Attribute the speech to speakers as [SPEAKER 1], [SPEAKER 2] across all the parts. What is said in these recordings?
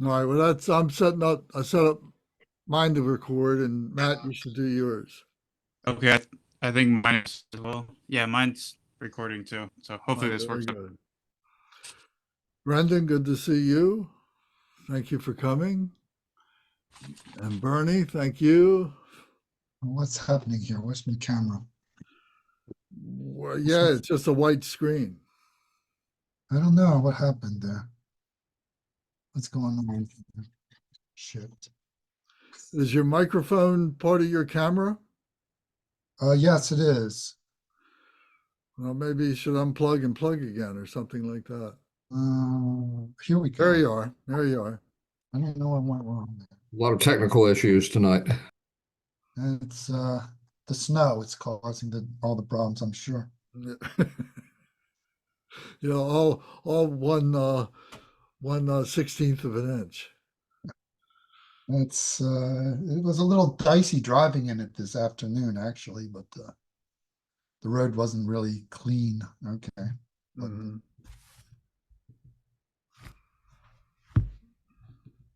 [SPEAKER 1] All right. Well, I'm setting up. I set up mine to record, and Matt, you should do yours.
[SPEAKER 2] Okay, I think mine is as well. Yeah, mine's recording too. So
[SPEAKER 1] All
[SPEAKER 2] hopefully
[SPEAKER 1] right.
[SPEAKER 2] this
[SPEAKER 1] Very
[SPEAKER 2] works out.
[SPEAKER 1] good. Brendan, good to see you. Thank you for coming. And Bernie, thank you.
[SPEAKER 3] What's happening here? Where's my camera?
[SPEAKER 1] Well, yeah, it's just a white screen.
[SPEAKER 3] I don't know what happened there. What's going on? Shit.
[SPEAKER 1] Is your microphone part of your camera?
[SPEAKER 3] Yes, it is.
[SPEAKER 1] Well, maybe you should unplug and plug again or something like that.
[SPEAKER 3] Here we
[SPEAKER 1] There
[SPEAKER 3] go.
[SPEAKER 1] you are. There you are.
[SPEAKER 3] I don't know what went wrong there.
[SPEAKER 4] A lot of technical issues tonight.
[SPEAKER 3] It's the snow. It's causing all the problems, I'm sure.
[SPEAKER 1] You know, all one 16th of an inch.
[SPEAKER 3] It was a little dicey driving in it this afternoon, actually, but the road wasn't really clean. Okay. But
[SPEAKER 1] Mhm.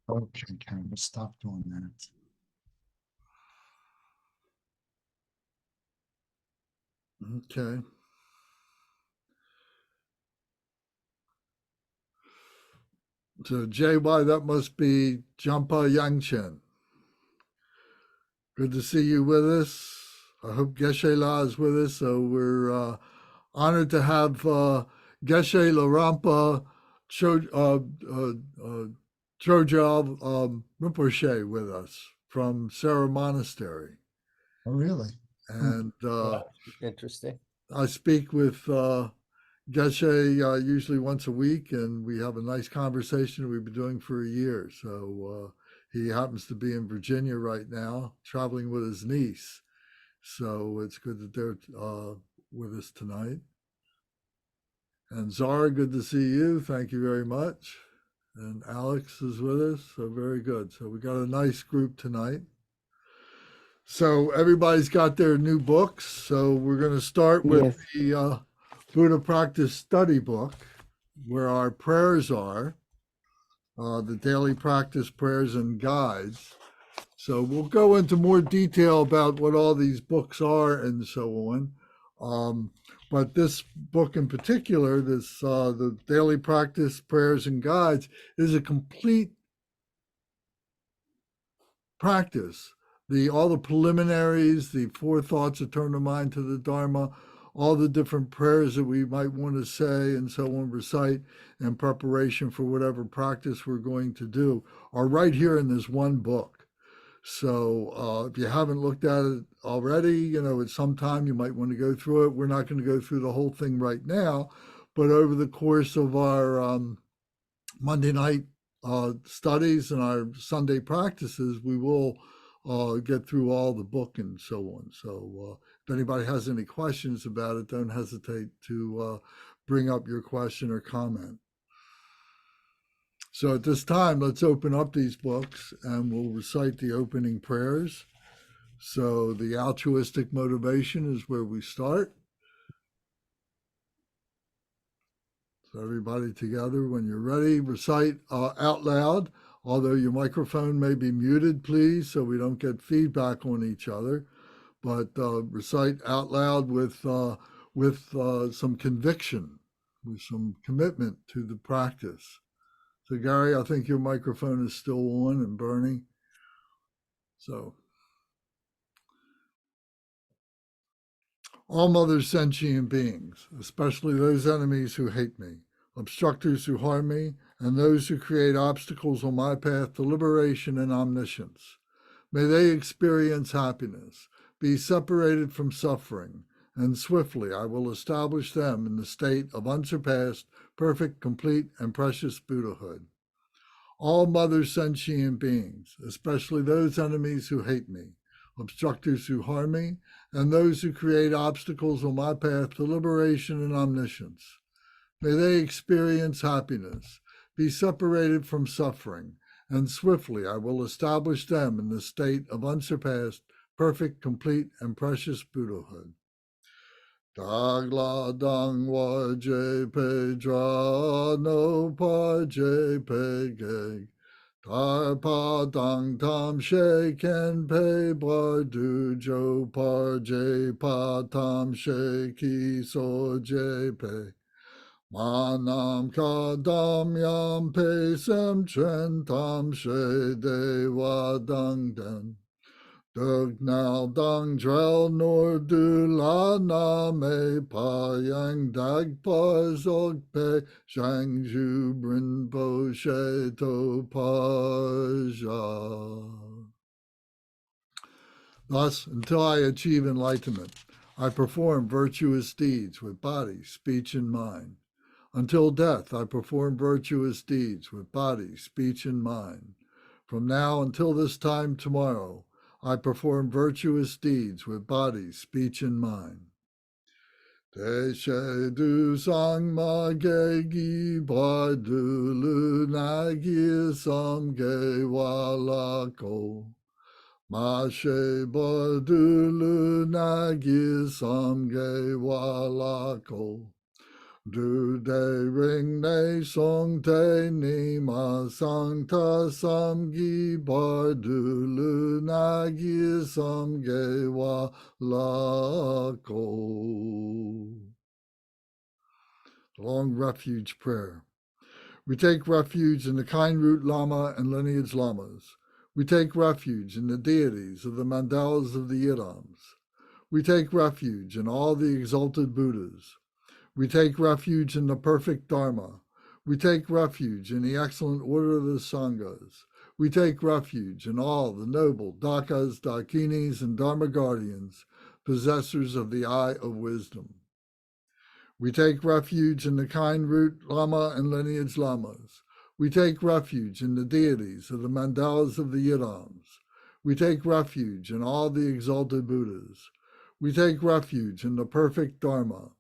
[SPEAKER 3] okay, camera, stop doing that.
[SPEAKER 1] Okay. So JY, that must be Jampa Yangchen. Good to see you with us. I hope Geshe La is with us. So we're honored to have Geshe La Rampa Chojal Rinpoche with us from Sarah Monastery.
[SPEAKER 3] Oh, really?
[SPEAKER 1] And
[SPEAKER 5] Interesting.
[SPEAKER 1] I speak with Geshe usually once a week, and we have a nice conversation we've been doing for a year. So he happens to be in Virginia right now, traveling with his niece. So it's good that they're with us tonight. And Zara, good to see you. Thank you very much. And Alex is with us. So very good. So we got a nice group tonight. So everybody's got their new books. So we're going to start with
[SPEAKER 5] Yes.
[SPEAKER 1] the Buddha Practice Study Book, where our prayers are, the daily practice prayers and guides. So we'll go into more detail about what all these books are and so on. But this book in particular, the daily practice prayers and guides, is a complete practice. All the preliminaries, the four thoughts that turn the mind to the Dharma, all the different prayers that we might want to say and so on, recite in preparation for whatever practice we're going to do, are right here in this one book. So if you haven't looked at it already, at some time you might want to go through it. We're not going to go through the whole thing right now, but over the course of our Monday night studies and our Sunday practices, we will get through all the book and so on. So if anybody has any questions about it, don't hesitate to bring up your question or comment. So at this time, let's open up these books and we'll recite the opening prayers. So the altruistic motivation is where we start. So everybody together, when you're ready, recite out loud, although your microphone may be muted, please, so we don't get feedback on each other. But recite out loud with some conviction, with some commitment to the practice. So Gary, I think your microphone is still on and burning. So all mothers sentient beings, especially those enemies who hate me, obstructors who harm me, and those who create obstacles on my path to liberation and omniscience. May they experience happiness, be separated from suffering, and swiftly I will establish them in the state of unsurpassed, perfect, complete, and precious Buddhahood. All mothers sentient beings, especially those enemies who hate me, obstructors who harm me, and those who create obstacles on my path to liberation and omniscience. May they experience happiness, be separated from suffering, and swiftly I will establish them in the state of unsurpassed, perfect, complete, and precious Buddhahood. Dagla dangwa je pe dra no pa je pe geg. Tar pa dang tam she ken pe bar du jo par je pa tam she ki so je pe. Manam ka dam yam pe sem chen tam she de wa dang den. Dug now dang drel nor du la na me pa yang dag pa zog pe shang ju brin po she to pa ja. Thus, until I achieve enlightenment, I perform virtuous deeds with body, speech, and mind. Until death, I perform virtuous deeds with body, speech, and mind. From now until this time tomorrow, I perform virtuous deeds with body, speech, and mind. Te she du sang ma ge gi ba du lu na gi sam ge wa la ko. Ma she ba du lu na gi sam ge wa la ko. Du de ring ne song te ni ma sang ta sam gi bar du lu na gi sam ge wa la ko. Long refuge prayer. We take refuge in the kind root Lama and lineage Lamas. We take refuge in the deities of the mandalas of the Yidams. We take refuge in all the exalted Buddhas. We take refuge in the perfect Dharma. We take refuge in the excellent order of the Sanghas. We take refuge in all the noble Dakas, Dakinis, and Dharma guardians, possessors of the eye of wisdom. We take refuge in the kind root Lama and lineage Lamas. We take refuge in the deities of the mandalas of the Yidams. We take refuge in all the exalted Buddhas. We take refuge in the perfect Dharma.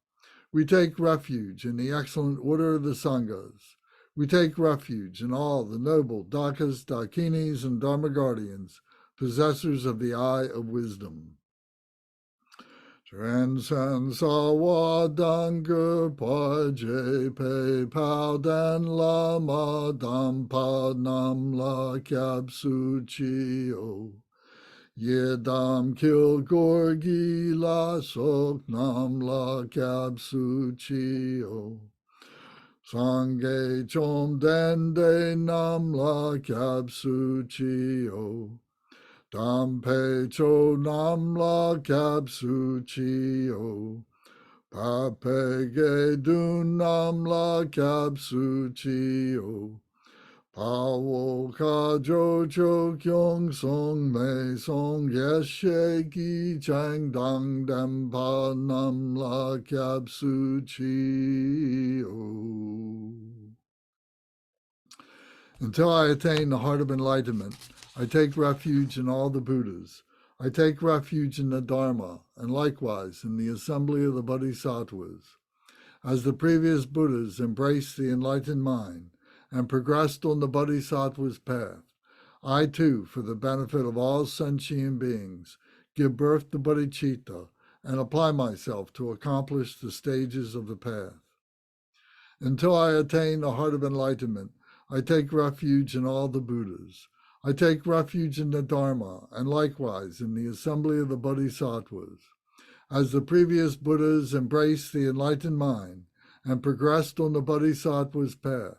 [SPEAKER 1] We take refuge in the excellent order of the Sanghas. We take refuge in all the noble Dakas, Dakinis, and Dharma guardians, possessors of the eye of wisdom. Transcend sawa dangur parje pe pao dan lama dam pa nam la kyab su chi o. Yedam kil gorgi la sok nam la kyab su chi o. Sangye chom den de nam la kyab su chi o. Dam pe cho nam la kyab su chi o. Pa pe ge dun nam la kyab su chi o. Pa wo ka jo cho kyong song me song yes she ki chang dang dam pa nam la kyab su chi o. Until I attain the heart of enlightenment, I take refuge in all the Buddhas. I take refuge in the Dharma, and likewise in the assembly of the Bodhisattvas. As the previous Buddhas embraced the enlightened mind and progressed on the Bodhisattva's path, I too, for the benefit of all sentient beings, give birth to bodhicitta and apply myself to accomplish the stages of the path. Until I attain the heart of enlightenment, I take refuge in all the Buddhas. I take refuge in the Dharma, and likewise in the assembly of the Bodhisattvas. As the previous Buddhas embraced the enlightened mind and progressed on the Bodhisattva's path,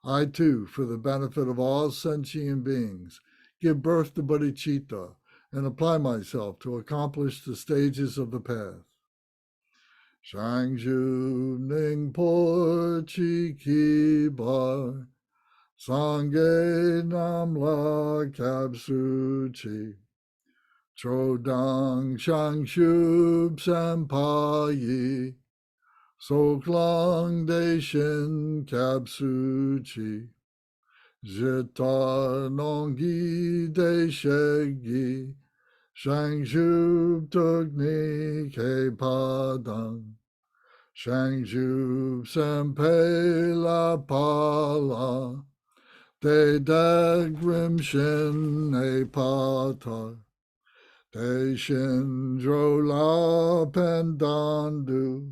[SPEAKER 1] I too, for the benefit of all sentient beings, give birth to bodhicitta and apply myself to accomplish the stages of the path. Shangju Ning Po Chi Ki Bar Sangye Nam La Kyab Su Chi Chodang Shang Shub Sampa Yi Sok Lang De Shin Kyab Su Chi Jitar Nongi De Shegi Shang Shub Tuk Ni Ke Padang Shang Shub Sampe La Pala De Dagrim Shin E Pata De Shin Dro La Pendandu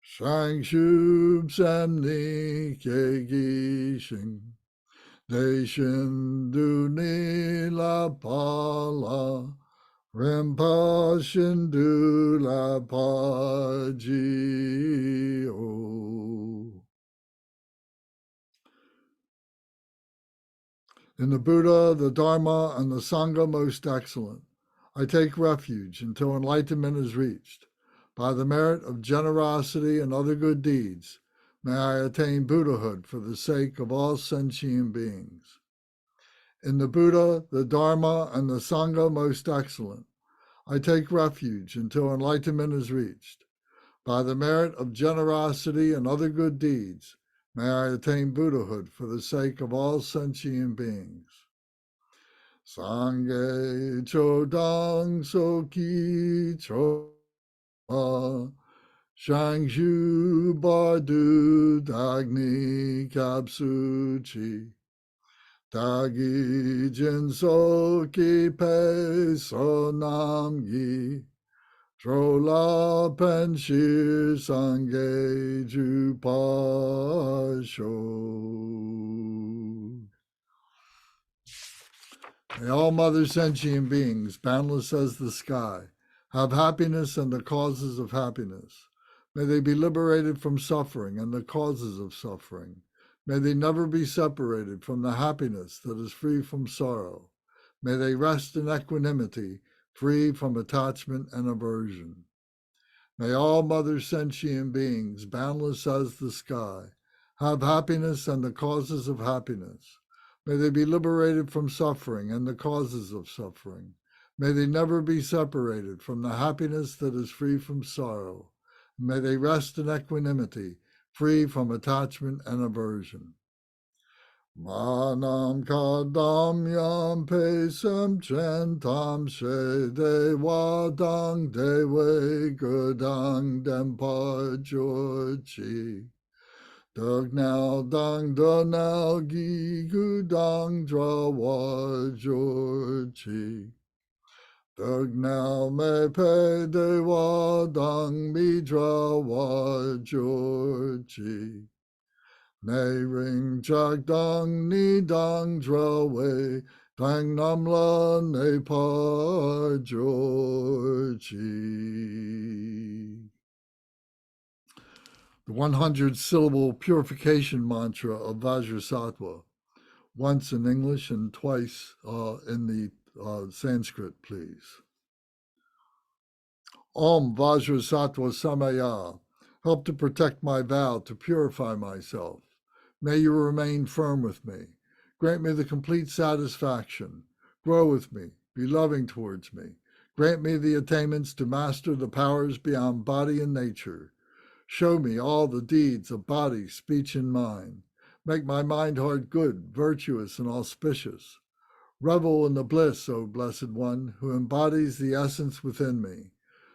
[SPEAKER 1] Shang Shub Sam Ni Ke Gi Shing Deshin Dunila Pala Rinpa Shindula Pajio. In the Buddha, the Dharma, and the Sangha most excellent, I take refuge until enlightenment is reached. By the merit of generosity and other good deeds, may I attain Buddhahood for the sake of all sentient beings. In the Buddha, the Dharma, and the Sangha most excellent, I take refuge until enlightenment is reached. By the merit of generosity and other good deeds, may I attain Buddhahood for the sake of all sentient beings. Sangye chodang soki cho shangshu bardu dagni kapsuchi dagi jinsoki pe sonamgi Trola penshir sange jupasho. May all mother sentient beings, boundless as the sky, have happiness and the causes of happiness. May they be liberated from suffering and the causes of suffering. May they never be separated from the happiness that is free from sorrow. May they rest in equanimity, free from attachment and aversion. May all mother sentient beings, boundless as the sky, have happiness and the causes of happiness. May they be liberated from suffering and the causes of suffering. May they never be separated from the happiness that is free from sorrow. May they rest in equanimity, free from attachment and aversion. Manam kadam yam pesam chantam she dewadang dewe gudang dempar jorchi. Dugnal dang donal gi gudang drawa jorchi. Dugnal me pe dewadang mi drawa jorchi. Nay ring chak dang ni dang drawe dang namla ne par jorchi. The 100-syllable purification mantra of Vajrasattva, once in English and twice in the Sanskrit, please. Om Vajrasattva Samaya, help to protect my vow to purify myself. May you remain firm with me. Grant me the complete satisfaction. Grow with me. Be loving towards me. Grant me the attainments to master the powers beyond body and nature. Show me all the deeds of body, speech, and mind. Make my mind heart good, virtuous, and auspicious. Revel in the bliss, O Blessed One, who embodies the essence within me.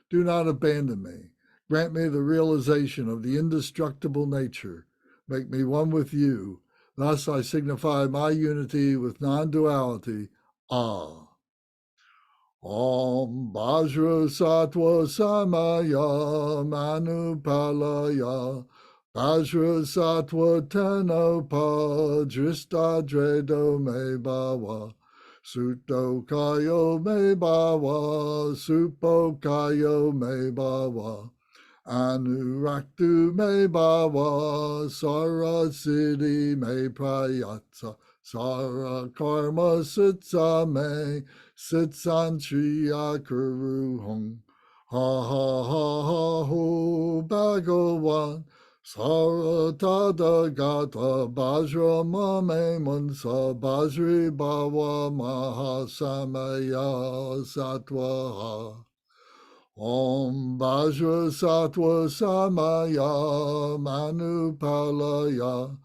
[SPEAKER 1] Do not abandon me. Grant me the realization of the indestructible nature. Make me one with you. Thus I signify my unity with non-duality. Ah. Om Vajrasattva Samaya Manupalaya Vajrasattva Tenopa Dristadredo Me Bhava Sutto Kayo Me Bhava Supo Kayo Me Bhava Anuraktu Me Bhava Sarasiddhi Me Prayatsa Sara Karma Sitsa Me Sitsan Triya Kuru Hong Ha Ha Ha Ha Ho Bhagavan Saratada Gata Bajra Mame Munsa Bajri Bhava Mahasamaya Satwaha Om Vajrasattva Samaya Manupalaya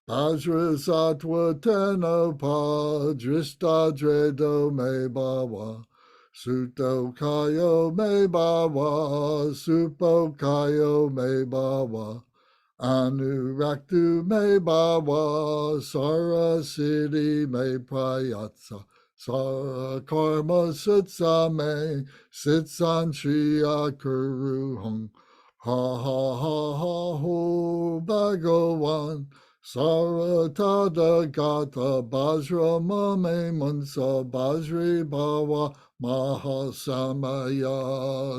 [SPEAKER 1] Vajrasattva Tenopa Dristadredo Me Bhava Sutto Kayo Me Bhava Supo Kayo Me Bhava Anuraktu Me Bhava Sarasiddhi Me Prayatsa Sara Karma Sitsa Me Sitsan Triya Kuru Hong Ha Ha Ha Ha Ho Bhagavan Saratada Gata Bajra Mame Mansa Bajri Bhava Mahasamaya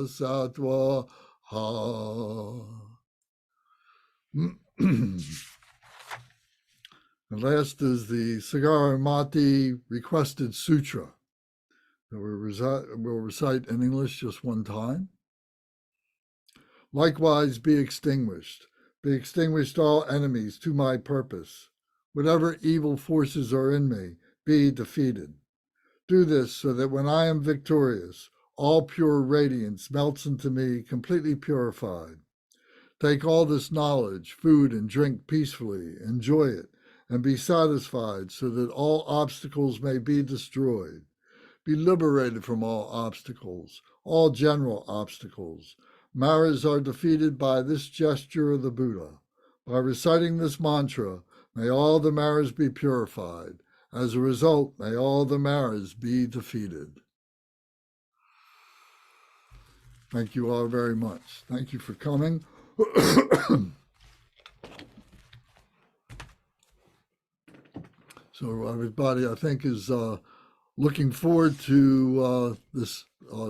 [SPEAKER 1] Sattva Ha. And last is the Sagaramati requested sutra that we'll recite in English just one time. Likewise, be extinguished. Be extinguished all enemies to my purpose. Whatever evil forces are in me, be defeated. Do this so that when I am victorious, all pure radiance melts into me, completely purified. Take all this knowledge, food and drink peacefully, enjoy it, and be satisfied so that all obstacles may be destroyed. Be liberated from all obstacles, all general obstacles. Maras are defeated by this gesture of the Buddha. By reciting this mantra, may all the Maras be purified. As a result, may all the Maras be defeated. Thank you all very much. Thank you for coming. So everybody, I think, is looking forward to this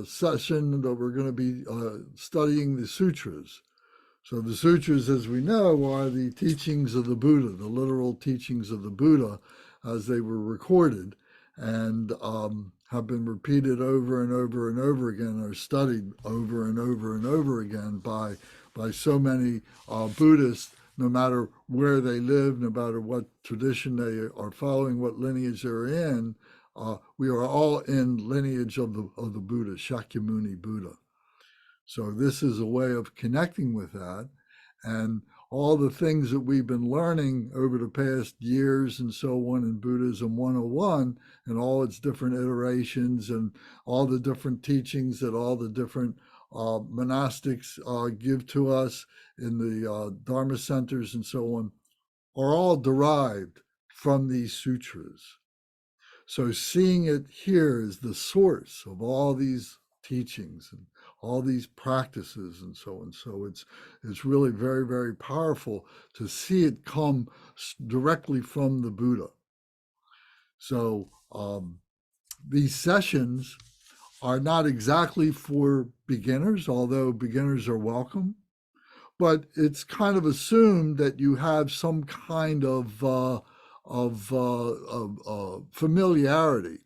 [SPEAKER 1] session that we're going to be studying the sutras. So the sutras, as we know, are the teachings of the Buddha, the literal teachings of the Buddha as they were recorded and have been repeated over and over and over again, or studied over and over and over again by so many Buddhists, no matter where they live, no matter what tradition they are following, what lineage they're in. We are all in lineage of the Buddha, Shakyamuni Buddha. So this is a way of connecting with that, and all the things that we've been learning over the past years and so on in Buddhism 101 and all its different iterations and all the different teachings that all the different monastics give to us in the Dharma centers and so on are all derived from these sutras. So seeing it here is the source of all these teachings and all these practices and so on. So it's really very, very powerful to see it come directly from the Buddha. So these sessions are not exactly for beginners, although beginners are welcome, but it's kind of assumed that you have some kind of familiarity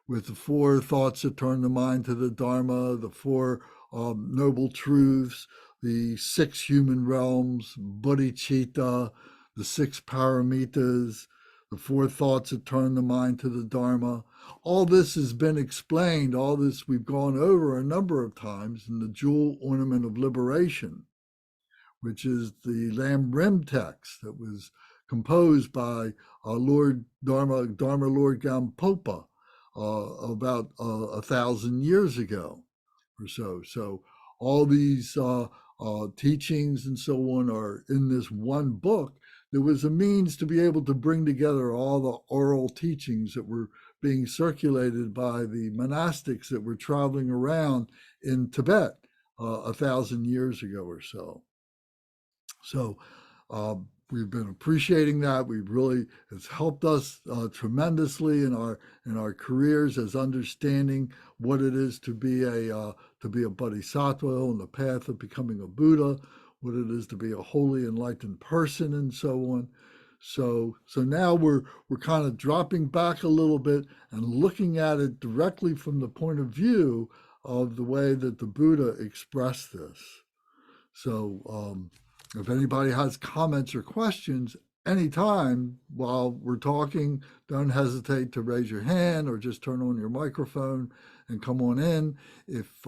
[SPEAKER 1] with the four thoughts that turn the mind to the Dharma, the four noble truths, the six human realms, bodhicitta, the six paramitas, the four thoughts that turn the mind to the Dharma. All this has been explained, all this we've gone over a number of times in the Jewel Ornament of Liberation, which is the Lam Rim text that was composed by Lord Dharma Lord Gampopa about 1,000 years ago or so. So all these teachings and so on are in this one book. There was a means to be able to bring together all the oral teachings that were being circulated by the monastics that were traveling around in Tibet 1,000 years ago or so. So we've been appreciating that. It's helped us tremendously in our careers as understanding what it is to be a bodhisattva on the path of becoming a Buddha, what it is to be a holy enlightened person, and so on. So now we're kind of dropping back a little bit and looking at it directly from the point of view of the way that the Buddha expressed this. So if anybody has comments or questions anytime while we're talking, don't hesitate to raise your hand or just turn on your microphone and come on in. If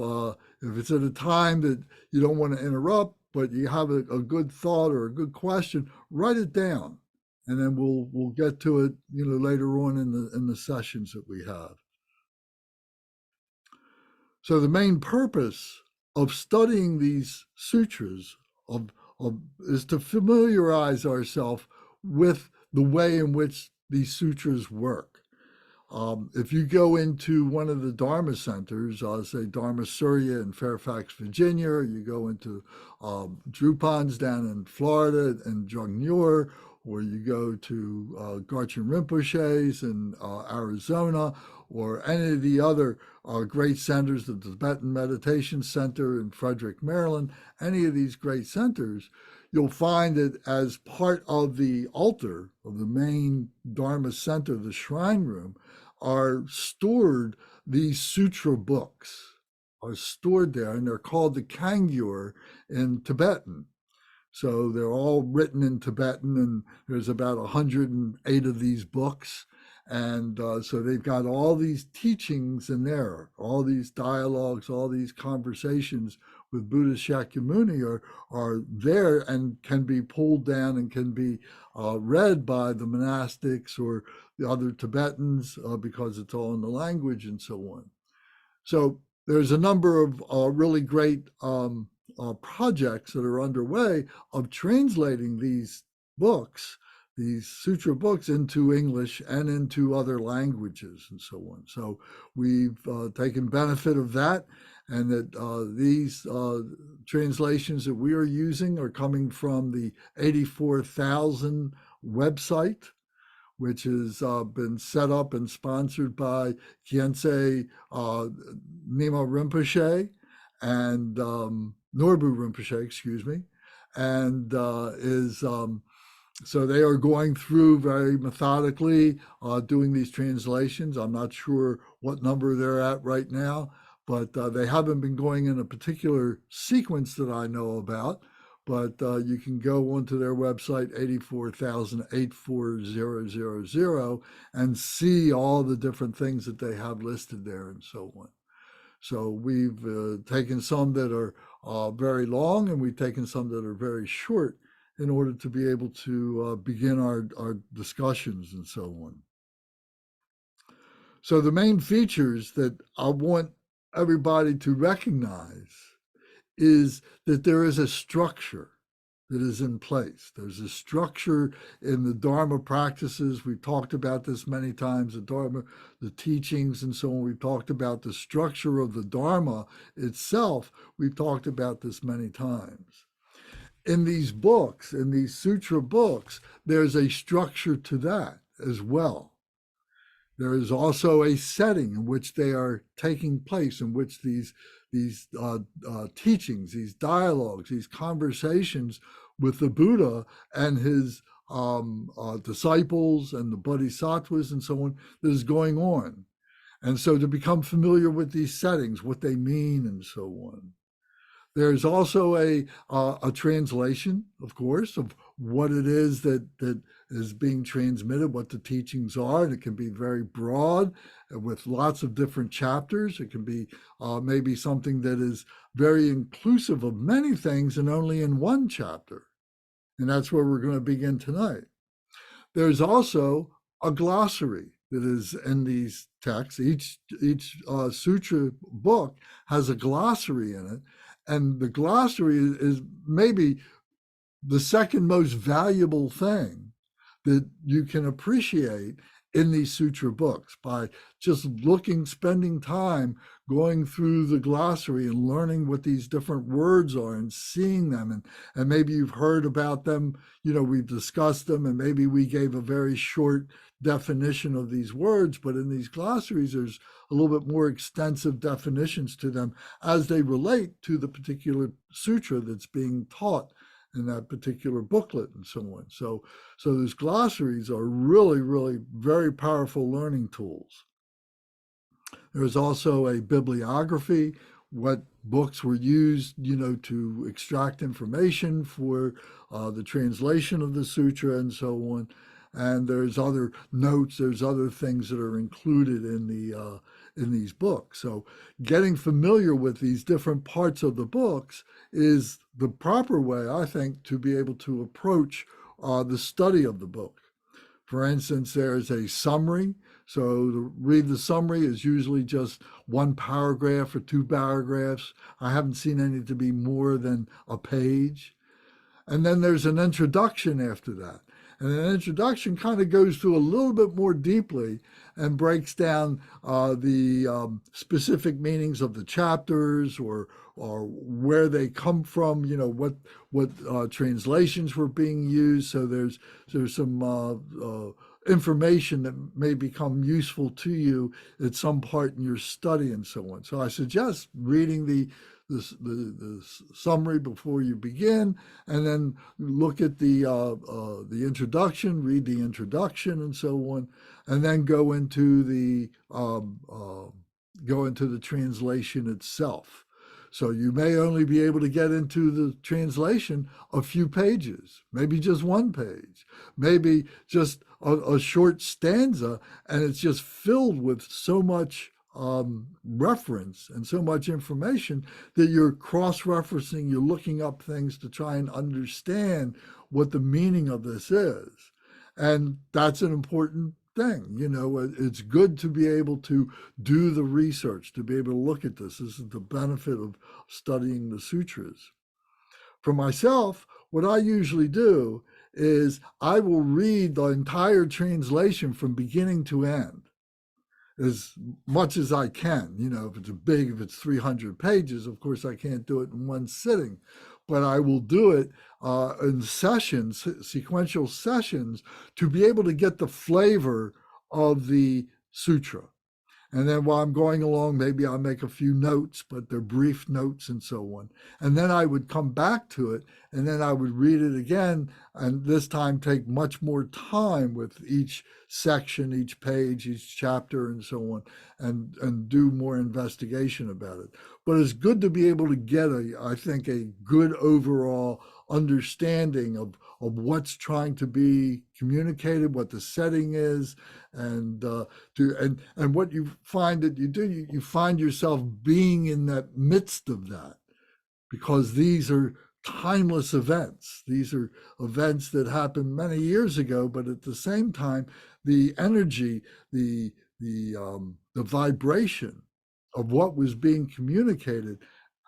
[SPEAKER 1] it's at a time that you don't want to interrupt, but you have a good thought or a good question, write it down, and then we'll get to it, later on in the sessions that we have. So the main purpose of studying these sutras is to familiarize ourselves with the way in which these sutras work. If you go into one of the Dharma centers, say Dharma Surya in Fairfax, Virginia, or you go into Drupan's down in Florida and Jungnur, or you go to Garchen Rinpoche's in Arizona, or any of the other great centers, the Tibetan Meditation Center in Frederick, Maryland, any of these great centers, you'll find that as part of the altar of the main Dharma center, the shrine room, are stored these sutra books, are stored there, and they're called the Kangyur in Tibetan. So they're all written in Tibetan, and there's about 108 of these books. And so they've got all these teachings in there, all these dialogues, all these conversations with Buddha Shakyamuni are there and can be pulled down and can be read by the monastics or the other Tibetans because it's all in the language and so on. So there's a number of really great projects that are underway of translating these books, these sutra books, into English and into other languages and so on. So we've taken benefit of that, and that these translations that we are using are coming from the 84,000 website, which has been set up and sponsored by Gyensei Nima Rinpoche and Norbu Rinpoche, excuse me, and so they are going through very methodically doing these translations. I'm not sure what number they're at right now, but they haven't been going in a particular sequence that I know about. But you can go onto their website, 84,084,000, and see all the different things that they have listed there and so on. So we've taken some that are very long, and we've taken some that are very short in order to be able to begin our discussions and so on. So the main features that I want everybody to recognize is that there is a structure that is in place. There's a structure in the Dharma practices. We've talked about this many times, the Dharma, the teachings and so on. We've talked about the structure of the Dharma itself. We've talked about this many times. In these books, in these sutra books, there's a structure to that as well. There is also a setting in which they are taking place, in which these teachings, these dialogues, these conversations with the Buddha and his disciples and the bodhisattvas and so on, that is going on. And so to become familiar with these settings, what they mean and so on. There's also a translation, of course, of what it is that is being transmitted, what the teachings are. And it can be very broad with lots of different chapters. It can be maybe something that is very inclusive of many things and only in one chapter. And that's where we're going to begin tonight. There's also a glossary that is in these texts. Each sutra book has a glossary in it. And the glossary is maybe the second most valuable thing that you can appreciate in these sutra books, by just looking, spending time going through the glossary and learning what these different words are and seeing them. And maybe you've heard about them, we've discussed them, and maybe we gave a very short definition of these words, but in these glossaries, there's a little bit more extensive definitions to them as they relate to the particular sutra that's being taught in that particular booklet and so on. So those glossaries are really, really very powerful learning tools. There's also a bibliography, what books were used, to extract information for the translation of the sutra and so on. And there's other notes, there's other things that are included in these books. So getting familiar with these different parts of the books is the proper way, I think, to be able to approach the study of the book. For instance, there's a summary. So to read the summary is usually just one paragraph or two paragraphs. I haven't seen any to be more than a page. And then there's an introduction after that. And an introduction kind of goes through a little bit more deeply and breaks down the specific meanings of the chapters, or where they come from, what translations were being used. So there's some information that may become useful to you at some part in your study and so on. So I suggest reading the summary before you begin, and then look at the introduction, read the introduction and so on, and then go into the translation itself. So you may only be able to get into the translation a few pages, maybe just one page, maybe just a short stanza, and it's just filled with so much reference and so much information that you're cross-referencing, you're looking up things to try and understand what the meaning of this is. And that's an important thing. It's good to be able to do the research, to be able to look at this. This is the benefit of studying the sutras. For myself, what I usually do is I will read the entire translation from beginning to end, as much as I can. If it's 300 pages, of course I can't do it in one sitting, but I will do it in sessions, sequential sessions, to be able to get the flavor of the sutra. And then while I'm going along, maybe I'll make a few notes, but they're brief notes and so on. And then I would come back to it, and then I would read it again, and this time take much more time with each section, each page, each chapter, and so on, and do more investigation about it. But it's good to be able to get I think, a good overall understanding of what's trying to be communicated, what the setting is, and what you find that you do, you find yourself being in that midst of that, because these are timeless events. These are events that happened many years ago, but at the same time, the energy, the vibration of what was being communicated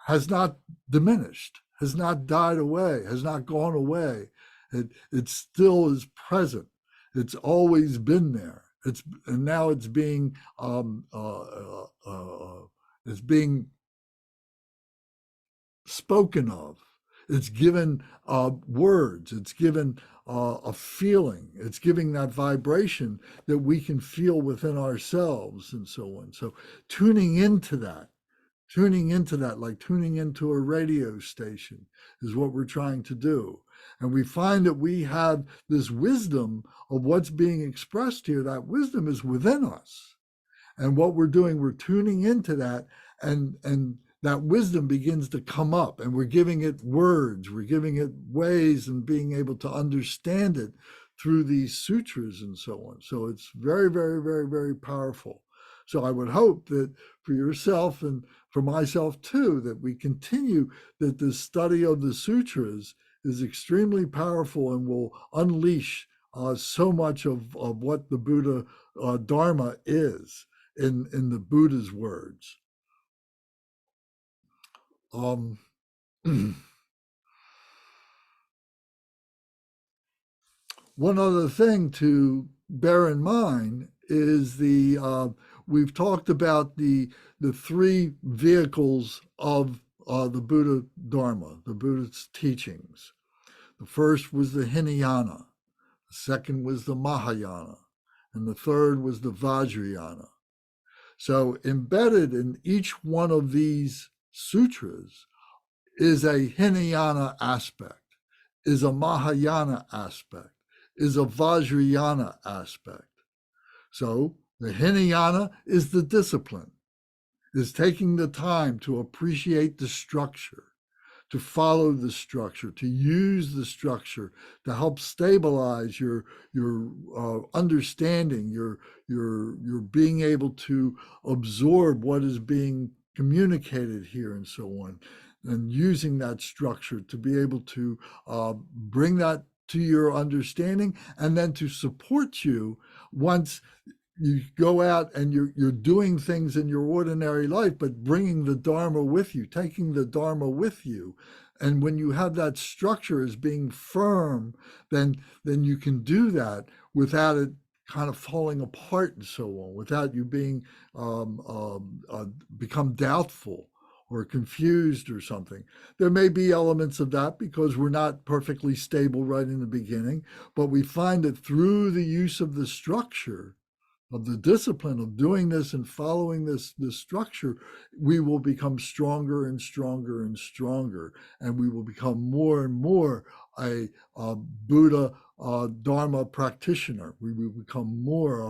[SPEAKER 1] has not diminished, has not died away, has not gone away. It still is present. It's always been there. And now it's being spoken of. It's given words. It's given a feeling. It's giving that vibration that we can feel within ourselves and so on. So tuning into that, like tuning into a radio station, is what we're trying to do. And we find that we have this wisdom of what's being expressed here. That wisdom is within us. And what we're doing, we're tuning into that, and that wisdom begins to come up, and we're giving it words, we're giving it ways, and being able to understand it through these sutras and so on. So it's very, very, very, very powerful. So I would hope that for yourself and for myself too, that we continue, that the study of the sutras is extremely powerful and will unleash so much of what the Buddha Dharma is in the Buddha's words. One other thing to bear in mind is we've talked about the three vehicles of the Buddha Dharma, the Buddha's teachings. The first was the Hinayana, the second was the Mahayana, and the third was the Vajrayana. So embedded in each one of these sutras is a Hinayana aspect, is a Mahayana aspect, is a Vajrayana aspect. So the Hinayana is the discipline, is taking the time to appreciate the structure, to follow the structure, to use the structure to help stabilize your understanding, your being able to absorb what is being communicated here and so on, and using that structure to be able to bring that to your understanding, and then to support you once you go out and you're doing things in your ordinary life, but bringing the Dharma with you, taking the Dharma with you, And when you have that structure as being firm, then you can do that without it kind of falling apart and so on, without you being become doubtful or confused or something. There may be elements of that because we're not perfectly stable right in the beginning, but we find that through the use of the structure, of the discipline of doing this and following this structure, we will become stronger and stronger and stronger, and we will become more and more a Buddha Dharma practitioner. We will become more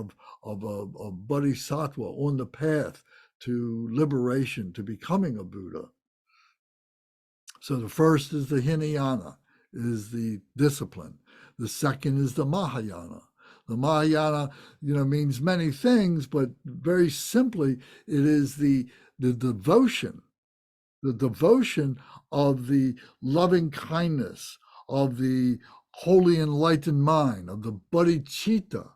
[SPEAKER 1] of a bodhisattva on the path to liberation, to becoming a Buddha. So the first is the Hinayana, is the discipline. The second is the Mahayana. The Mahayana, means many things, but very simply, it is the devotion of the loving kindness, of the holy enlightened mind, of the bodhicitta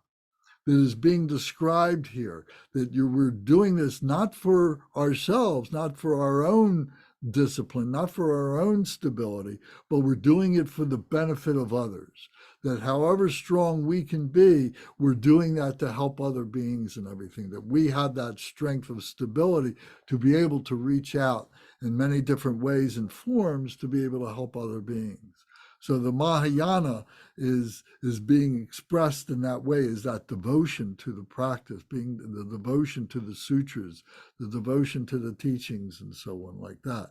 [SPEAKER 1] that is being described here, that we're doing this not for ourselves, not for our own discipline, not for our own stability, but we're doing it for the benefit of others. That however strong we can be, we're doing that to help other beings and everything, that we have that strength of stability to be able to reach out in many different ways and forms to be able to help other beings. So the Mahayana is being expressed in that way, is that devotion to the practice, being the devotion to the sutras, the devotion to the teachings and so on like that.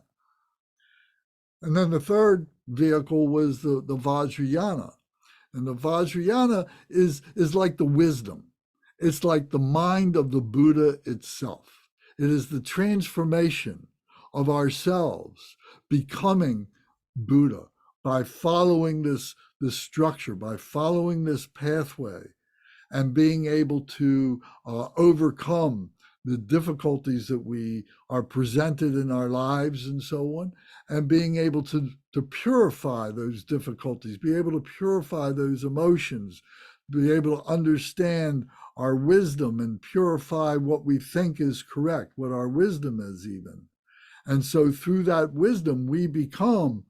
[SPEAKER 1] And then the third vehicle was the Vajrayana. And the Vajrayana is like the wisdom. It's like the mind of the Buddha itself. It is the transformation of ourselves becoming Buddha by following this structure, by following this pathway, and being able to overcome the difficulties that we are presented in our lives and so on, and being able to purify those difficulties, be able to purify those emotions, be able to understand our wisdom and purify what we think is correct, what our wisdom is even. And so through that wisdom, we become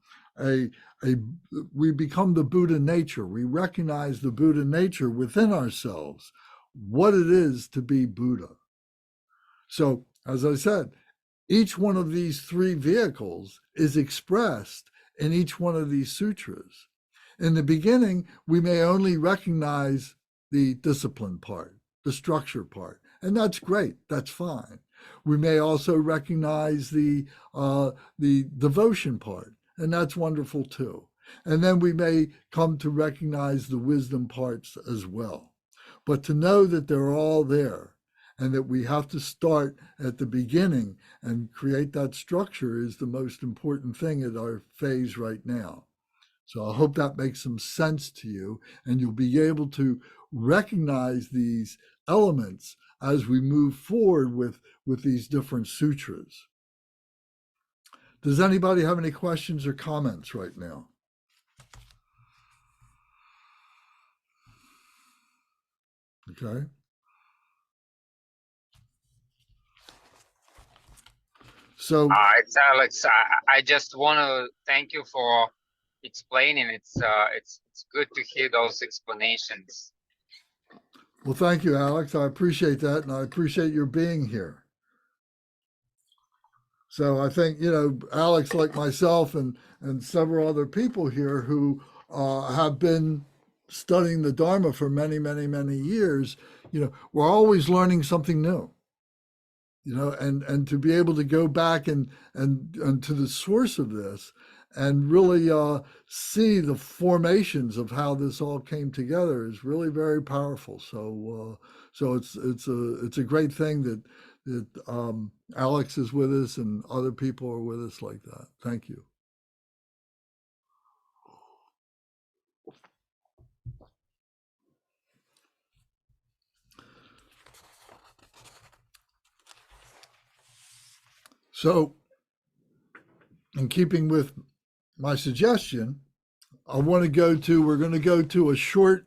[SPEAKER 1] we become the Buddha nature. We recognize the Buddha nature within ourselves, what it is to be Buddha. So, as I said, each one of these three vehicles is expressed in each one of these sutras. In the beginning, we may only recognize the discipline part, the structure part, and that's great, that's fine. We may also recognize the devotion part, and that's wonderful too. And then we may come to recognize the wisdom parts as well. But to know that they're all there, and that we have to start at the beginning and create that structure is the most important thing at our phase right now. So I hope that makes some sense to you, and you'll be able to recognize these elements as we move forward with these different sutras. Does anybody have any questions or comments right now? Okay. So
[SPEAKER 5] it's Alex. I just want to thank you for explaining. It's good to hear those explanations.
[SPEAKER 1] well, thank you, Alex. I appreciate that, and I appreciate your being here. So I think, Alex, like myself and several other people here who have been studying the Dharma for many, many, many years, we're always learning something new. And to be able to go back and to the source of this and really see the formations of how this all came together is really very powerful. So it's a great thing that Alex is with us and other people are with us like that. Thank you. So, in keeping with my suggestion, we're going to go to a short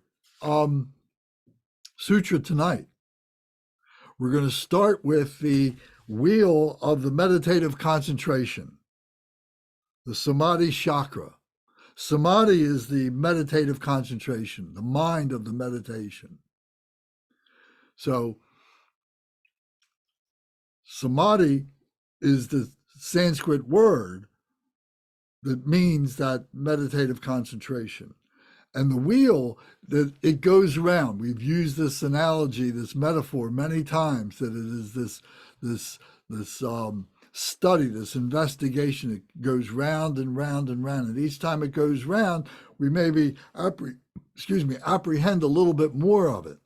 [SPEAKER 1] sutra tonight. We're going to start with the Wheel of the Meditative Concentration. the samadhi chakra. Samadhi is the meditative concentration, the mind of the meditation. So samadhi is the Sanskrit word that means that meditative concentration. And the wheel, that it goes around. We've used this analogy, this metaphor many times, that it is this study, this investigation. It goes round and round and round. And each time it goes round, we maybe apprehend a little bit more of it.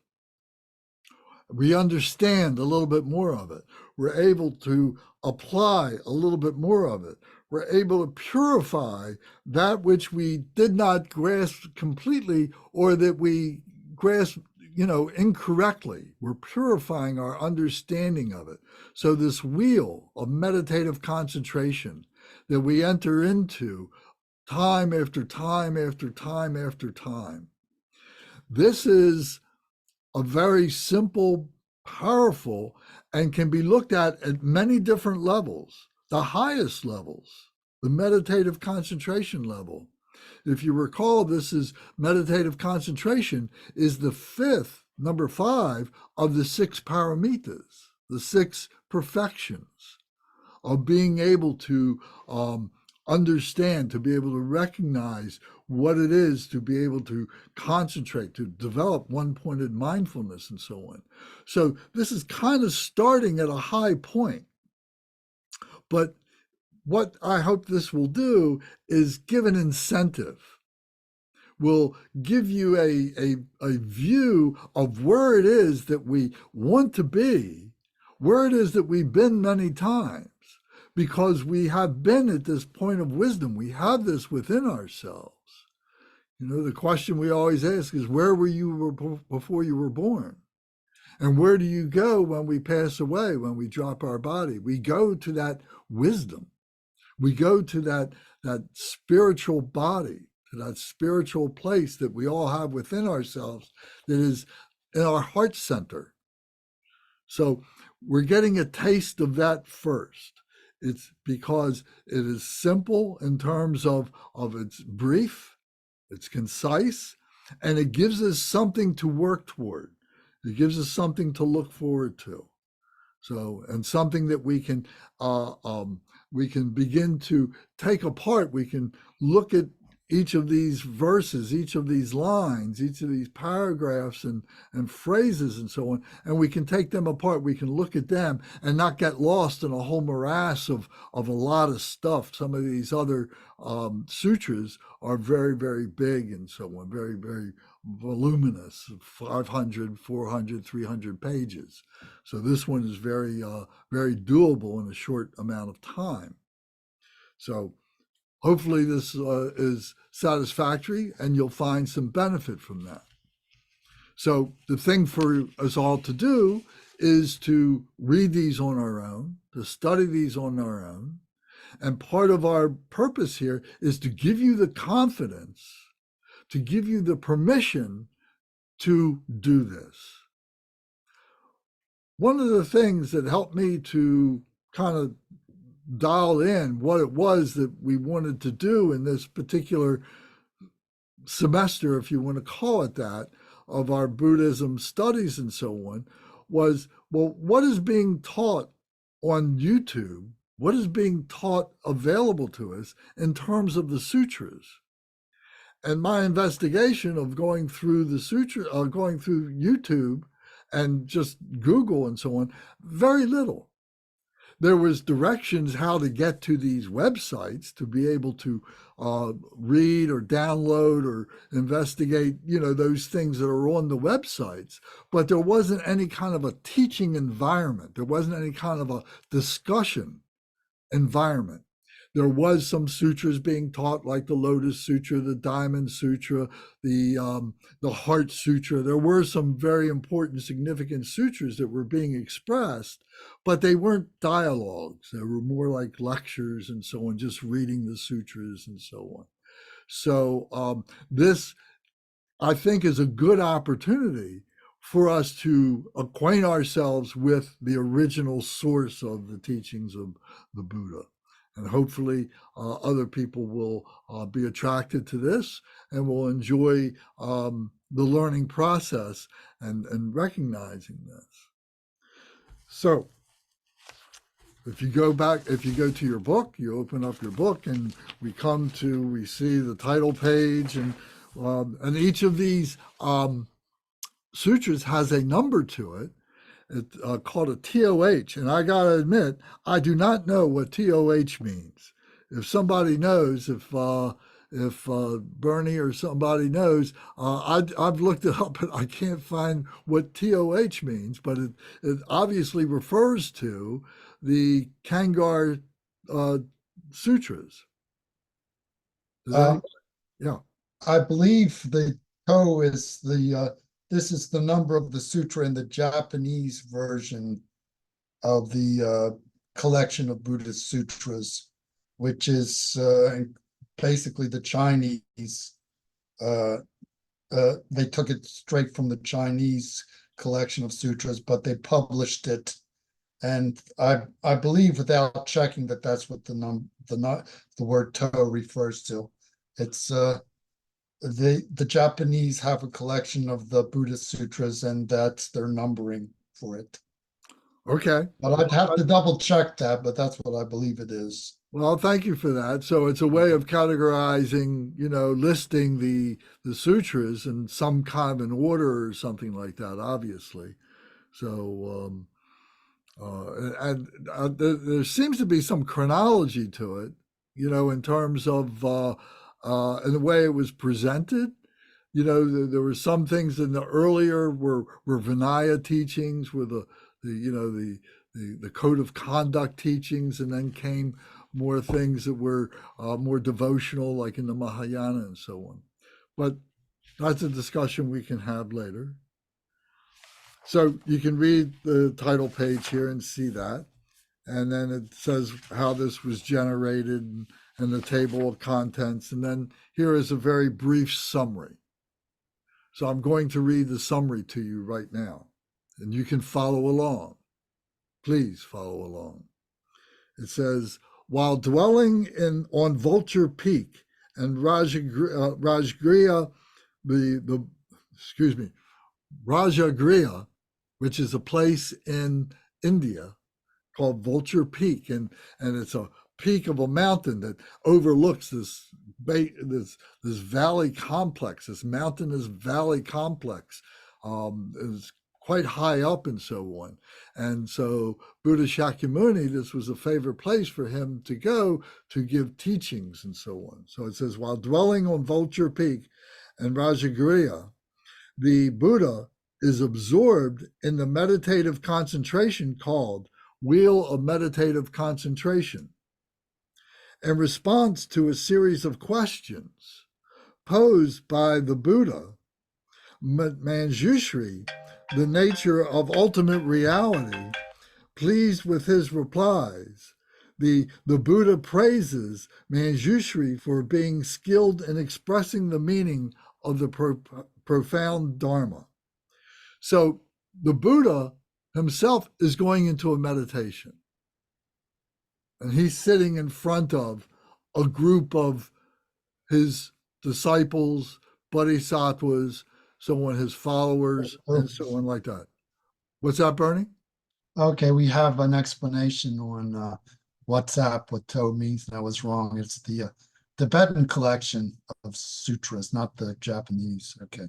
[SPEAKER 1] We understand a little bit more of it. We're able to apply a little bit more of it. We're able to purify that which we did not grasp completely, or that we grasp, incorrectly. We're purifying our understanding of it. So this wheel of meditative concentration that we enter into time after time after time after time, this is a very simple, powerful, and can be looked at many different levels. The highest levels, the meditative concentration level. If you recall, this is meditative concentration is the fifth, number 5, of the 6 paramitas, the 6 perfections of being able to understand, to be able to recognize what it is, to be able to concentrate, to develop one-pointed mindfulness, and so on. So this is kind of starting at a high point. But what I hope this will do is give an incentive, will give you a view of where it is that we want to be, where it is that we've been many times, because we have been at this point of wisdom. We have this within ourselves. The question we always ask is, where were you before you were born? And where do you go when we pass away, when we drop our body? We go to that wisdom. We go to that spiritual body, to that spiritual place that we all have within ourselves, that is in our heart center. So we're getting a taste of that first. It's because it is simple in terms of its brief, it's concise, and it gives us something to work toward. It gives us something to look forward to. So, and something that we can begin to take apart. We can look at each of these verses, each of these lines, each of these paragraphs and phrases and so on, and we can take them apart. We can look at them and not get lost in a whole morass of a lot of stuff. Some of these other sutras are very, very big and so on, very, very voluminous, 500, 400, 300 pages. So this one is very, very doable in a short amount of time. So hopefully this is satisfactory and you'll find some benefit from that. So the thing for us all to do is to read these on our own, to study these on our own. And part of our purpose here is to give you the confidence, to give you the permission to do this. One of the things that helped me to kind of dial in what it was that we wanted to do in this particular semester, if you want to call it that, of our Buddhism studies and so on, was, well, what is being taught on YouTube? What is being taught available to us in terms of the sutras? And my investigation of going through the sutra, going through YouTube and just Google and so on, very little. There was directions how to get to these websites to be able to read or download or investigate, those things that are on the websites. But there wasn't any kind of a teaching environment. There wasn't any kind of a discussion environment. There was some sutras being taught, like the Lotus Sutra, the Diamond Sutra, the Heart Sutra. There were some very important, significant sutras that were being expressed, but they weren't dialogues. They were more like lectures and so on, just reading the sutras and so on. So this, I think, is a good opportunity for us to acquaint ourselves with the original source of the teachings of the Buddha. And hopefully other people will be attracted to this and will enjoy the learning process and recognizing this. So if you go to your book, you open up your book and we see the title page, and each of these sutras has a number to it. It's called a TOH, and I gotta admit, I do not know what TOH means. If somebody knows, if Bernie or somebody knows, I've looked it up, but I can't find what TOH means. But it obviously refers to the Kangar sutras. Yeah.
[SPEAKER 3] I believe the Toh is this is the number of the sutra in the Japanese version of the collection of Buddhist sutras, which is basically the Chinese. They took it straight from the Chinese collection of sutras, but they published it. And I believe, without checking, that that's what the word Toh refers to. It's the Japanese have a collection of the Buddhist sutras, and that's their numbering for it.
[SPEAKER 1] Okay.
[SPEAKER 3] But I'd have to double check that, but that's what I believe it is.
[SPEAKER 1] Well, thank you for that. So it's a way of categorizing, listing the sutras in some kind of an order or something like that, obviously. So, there seems to be some chronology to it, in terms of in the way it was presented. There were some things in the earlier were Vinaya teachings, were the code of conduct teachings, and then came more things that were more devotional, like in the Mahayana and so on. But that's a discussion we can have later. So you can read the title page here and see that. And then it says how this was generated and the table of contents. And then here is a very brief summary. So I'm going to read the summary to you right now, and you can follow along. Please follow along. It says, while dwelling on Vulture Peak and Rajagriha, Rajagriha, which is a place in India called Vulture Peak, and it's a peak of a mountain that overlooks this valley complex, this mountainous valley complex. Is quite high up and so on. And so Buddha Shakyamuni, this was a favorite place for him to go to give teachings and so on. So it says, while dwelling on Vulture Peak and Rajagriha, the Buddha is absorbed in the meditative concentration called Wheel of Meditative Concentration. In response to a series of questions posed by the Buddha, Manjushri, the nature of ultimate reality, pleased with his replies, the Buddha praises Manjushri for being skilled in expressing the meaning of the profound Dharma. So the Buddha himself is going into a meditation. And he's sitting in front of a group of his disciples, bodhisattvas, so on, his followers, and so on like that. What's that, Bernie?
[SPEAKER 3] Okay, we have an explanation on WhatsApp what Toh means. That was wrong. It's the Tibetan collection of sutras, not the Japanese. Okay.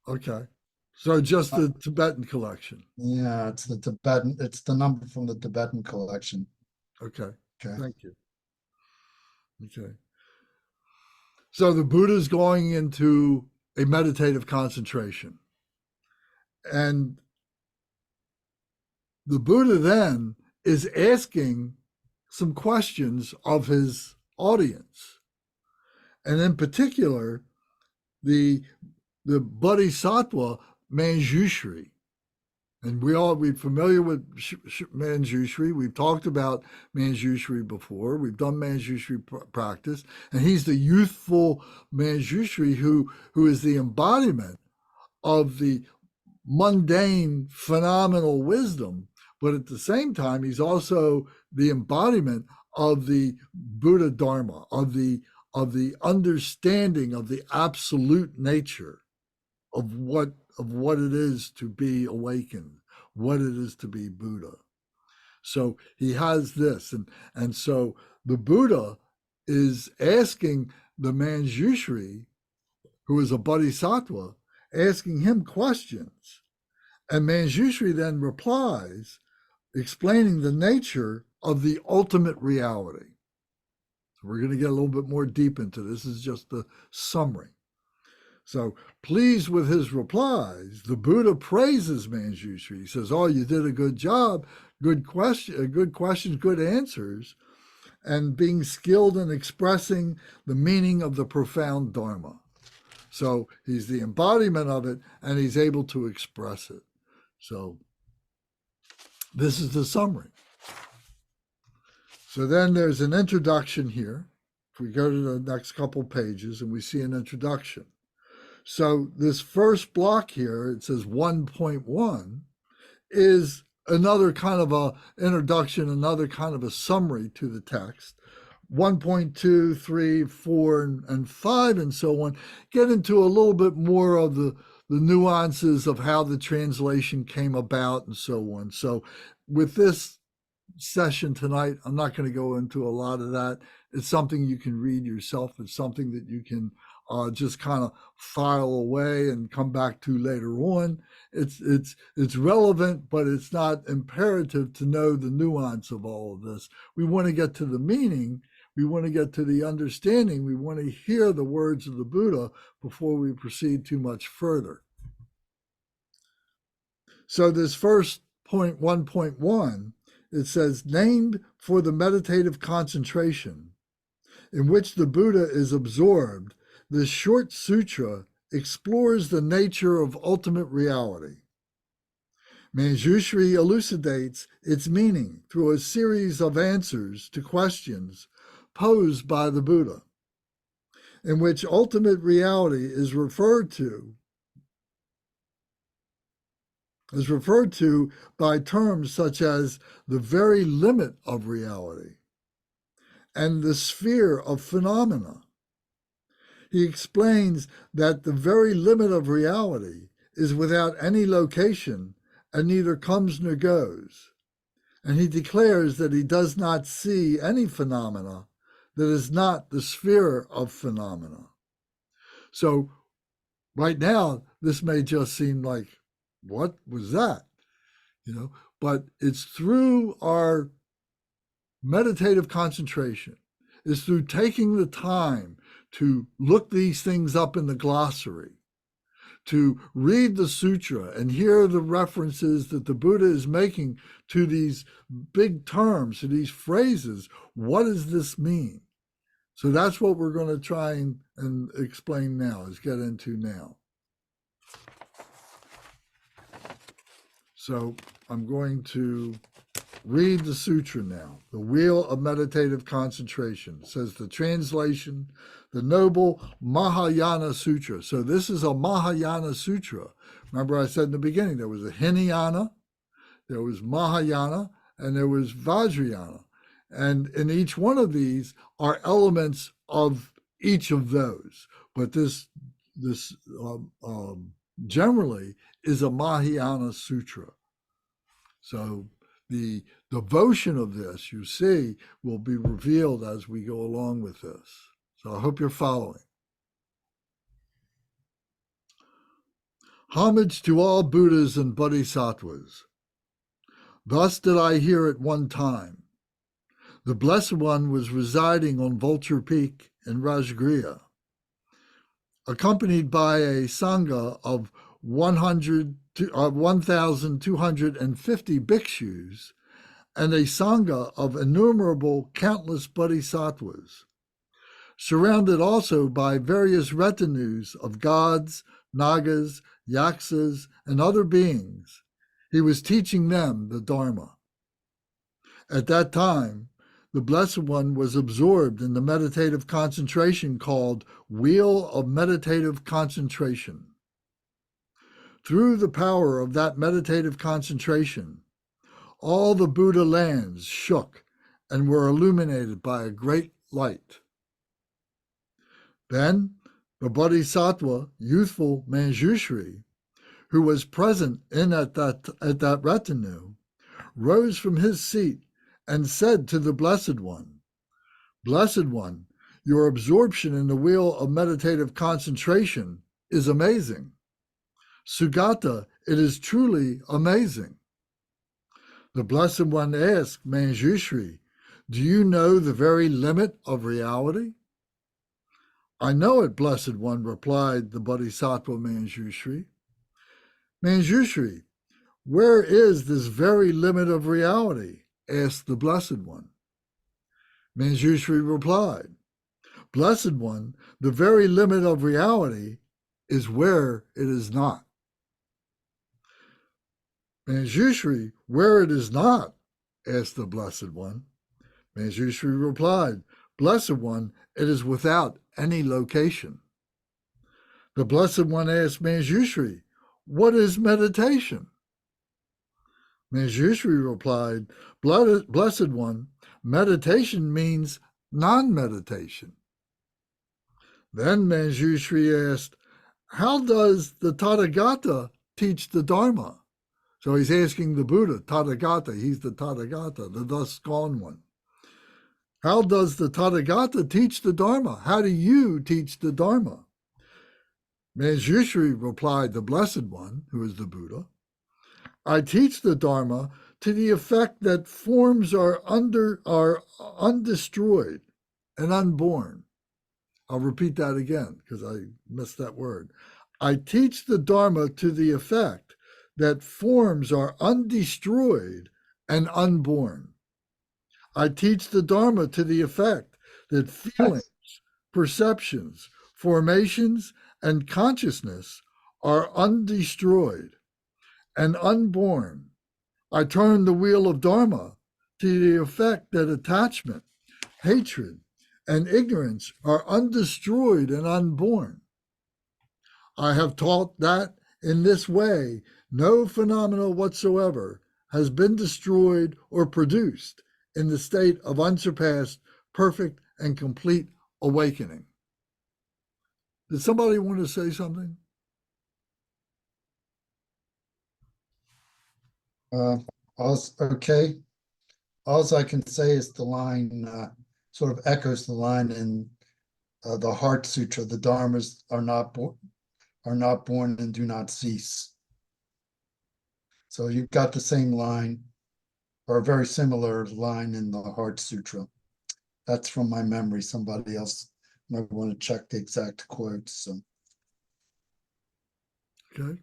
[SPEAKER 1] Okay. So just the Tibetan collection.
[SPEAKER 3] Yeah, it's the Tibetan. It's the number from the Tibetan collection.
[SPEAKER 1] Okay.
[SPEAKER 3] Okay.
[SPEAKER 1] Thank you. Okay. So the Buddha is going into a meditative concentration. And the Buddha then is asking some questions of his audience. And in particular, the Bodhisattva Manjushri. And we're familiar with Manjushri. We've talked about Manjushri before. We've done Manjushri practice. And he's the youthful Manjushri who is the embodiment of the mundane phenomenal wisdom, but at the same time, he's also the embodiment of the Buddha Dharma, of the understanding of the absolute nature of what it is to be awakened, what it is to be Buddha. So he has this, and so the Buddha is asking the Manjushri, who is a bodhisattva, asking him questions. And Manjushri then replies, explaining the nature of the ultimate reality. So we're going to get a little bit more deep into this. This is just the summary. So, pleased with his replies, the Buddha praises Manjushri. He says, "Oh, you did a good job, good questions, good answers, and being skilled in expressing the meaning of the profound Dharma." So he's the embodiment of it, and he's able to express it. So this is the summary. So then there's an introduction here. If we go to the next couple pages and we see an introduction. So this first block here, it says 1.1, is another kind of a introduction, another kind of a summary to the text. 1.2, 3, 4, and 5, and so on, get into a little bit more of the nuances of how the translation came about and so on. So with this session tonight, I'm not going to go into a lot of that. It's something you can read yourself. It's something that you can just kind of file away and come back to later on. It's relevant, but it's not imperative to know the nuance of all of this. We want to get to the meaning. We want to get to the understanding. We want to hear the words of the Buddha before we proceed too much further. So this first point, 1.1, it says, named for the meditative concentration in which the Buddha is absorbed, this short sutra explores the nature of ultimate reality. Manjushri elucidates its meaning through a series of answers to questions posed by the Buddha, in which ultimate reality is referred to by terms such as the very limit of reality and the sphere of phenomena. He explains that the very limit of reality is without any location and neither comes nor goes. And he declares that he does not see any phenomena that is not the sphere of phenomena. So right now, this may just seem like, what was that? But it's through our meditative concentration, it's through taking the time to look these things up in the glossary, to read the sutra and hear the references that the Buddha is making to these big terms, to these phrases. What does this mean? So that's what we're going to try and explain now, is get into now. So I'm going to read the sutra now. The Wheel of Meditative Concentration. It says the translation, the Noble Mahayana Sutra. So this is a Mahayana Sutra. Remember I said in the beginning, there was a Hinayana, there was Mahayana, and there was Vajrayana. And in each one of these are elements of each of those. But this generally is a Mahayana Sutra. So the devotion of this, you see, will be revealed as we go along with this. So I hope you're following. Homage to all Buddhas and Bodhisattvas. Thus did I hear at one time. The Blessed One was residing on Vulture Peak in Rajgriha, accompanied by a Sangha of 1,250 bhikshus and a Sangha of innumerable countless bodhisattvas, surrounded also by various retinues of gods, nagas, yaksas, and other beings. He was teaching them the Dharma. At that time, the Blessed One was absorbed in the meditative concentration called Wheel of Meditative Concentration. Through the power of that meditative concentration, all the Buddha lands shook and were illuminated by a great light. Then the Bodhisattva, youthful Manjushri, who was present at that retinue, rose from his seat and said to the Blessed One, "Blessed One, your absorption in the wheel of meditative concentration is amazing. Sugata, it is truly amazing." The Blessed One asked Manjushri, "Do you know the very limit of reality?" "I know it, Blessed One," replied the Bodhisattva Manjushri. "Manjushri, where is this very limit of reality?" asked the Blessed One. Manjushri replied, "Blessed One, the very limit of reality is where it is not." "Manjushri, where it is not?" asked the Blessed One. Manjushri replied, "Blessed One, it is without any location." The Blessed One asked Manjushri, "What is meditation?" Manjushri replied, "Blessed One, meditation means non-meditation." Then Manjushri asked, "How does the Tathagata teach the Dharma?" So he's asking the Buddha, Tathagata, he's the Tathagata, the thus gone one. "How does the Tathagata teach the Dharma? How do you teach the Dharma?" Manjushri replied, the Blessed One, who is the Buddha, "I teach the Dharma to the effect that forms are undestroyed and unborn." I'll repeat that again because I missed that word. "I teach the Dharma to the effect that forms are undestroyed and unborn. I teach the Dharma to the effect that feelings, perceptions, formations, and consciousness are undestroyed and unborn. I turn the wheel of Dharma to the effect that attachment, hatred, and ignorance are undestroyed and unborn. I have taught that in this way, no phenomena whatsoever has been destroyed or produced in the state of unsurpassed, perfect, and complete awakening." Did somebody want to say something?
[SPEAKER 3] Okay. All I can say is the line sort of echoes the line in the Heart Sutra: "The Dharmas are not born and do not cease." So you've got the same line, or a very similar line in the Heart Sutra. That's from my memory. Somebody else might want to check the exact quotes. So.
[SPEAKER 1] Okay.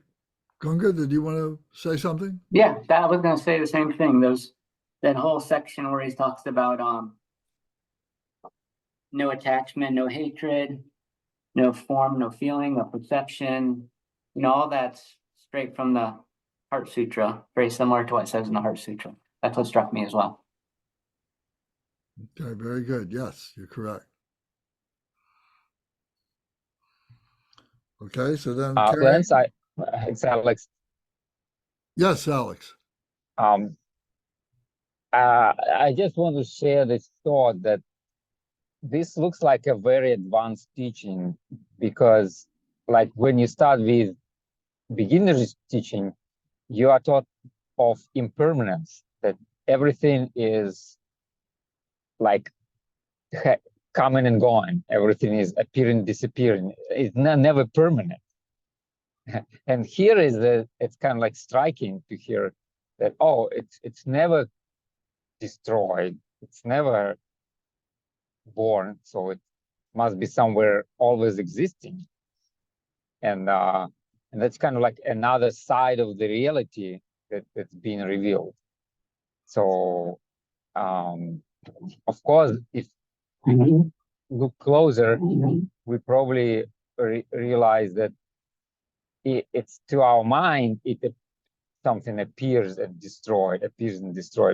[SPEAKER 1] Gunga, did you want to say something?
[SPEAKER 6] Yeah, I was gonna say the same thing. That whole section where he talks about no attachment, no hatred, no form, no feeling, no perception. All that's straight from the Heart Sutra, very similar to what it says in the Heart Sutra. That's what struck me as well.
[SPEAKER 1] Okay, very good. Yes, you're correct. Okay, so then Terry.
[SPEAKER 7] Lance, it's Alex.
[SPEAKER 1] Yes, Alex.
[SPEAKER 7] I just want to share this thought that this looks like a very advanced teaching, because like when you start with beginner's teaching, you are taught of impermanence, that everything is like coming and going, everything is appearing, disappearing, it's never permanent. And here is it's kind of like striking to hear that, oh, it's never destroyed, it's never born, so it must be somewhere always existing. And that's kind of like another side of the reality that's being revealed. So of course, if we look closer, we probably realize that it's to our mind, something appears and destroyed,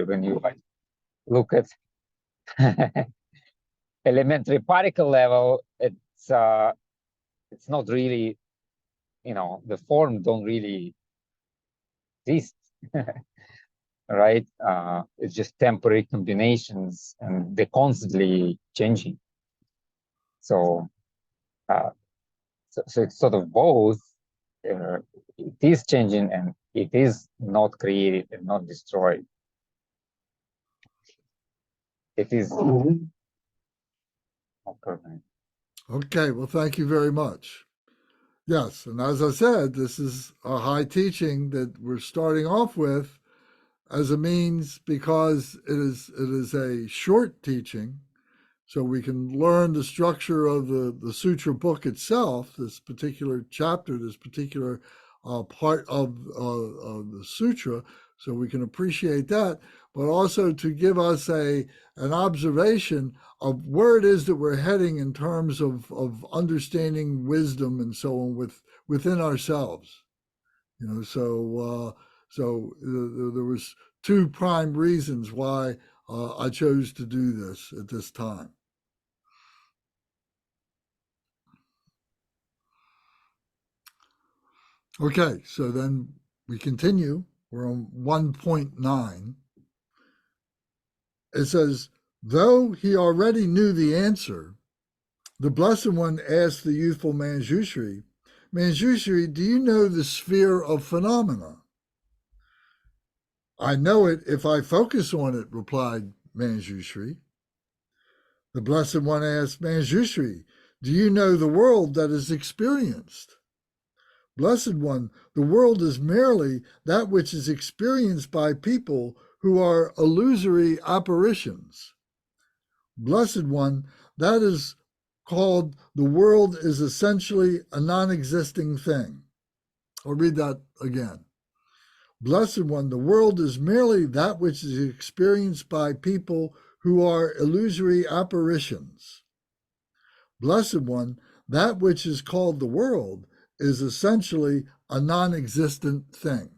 [SPEAKER 7] when you like look at elementary particle level. It's not really, the form don't really exist. right? It's just temporary combinations, and they're constantly changing. So, so it's sort of both. It is changing, and it is not created and not destroyed. It is not permanent.
[SPEAKER 1] Okay, well, thank you very much. Yes, and as I said, this is a high teaching that we're starting off with as a means because it is a short teaching, so we can learn the structure of the sutra book itself, this particular chapter, this particular part of the sutra, so we can appreciate that, but also to give us an observation of where it is that we're heading in terms of understanding wisdom and so on within ourselves. So there was two prime reasons why I chose to do this at this time. Okay, so then we continue. We're on 1.9. It says, though he already knew the answer, the Blessed One asked the youthful Manjushri, Manjushri, do you know the sphere of phenomena? I know it if I focus on it, replied Manjushri. The Blessed One asked, Manjushri, do you know the world that is experienced? Blessed One, the world is merely that which is experienced by people who are illusory apparitions. Blessed One, that is called the world is essentially a non-existing thing. I'll read that again. Blessed One, the world is merely that which is experienced by people who are illusory apparitions. Blessed One, that which is called the world is essentially a non-existent thing.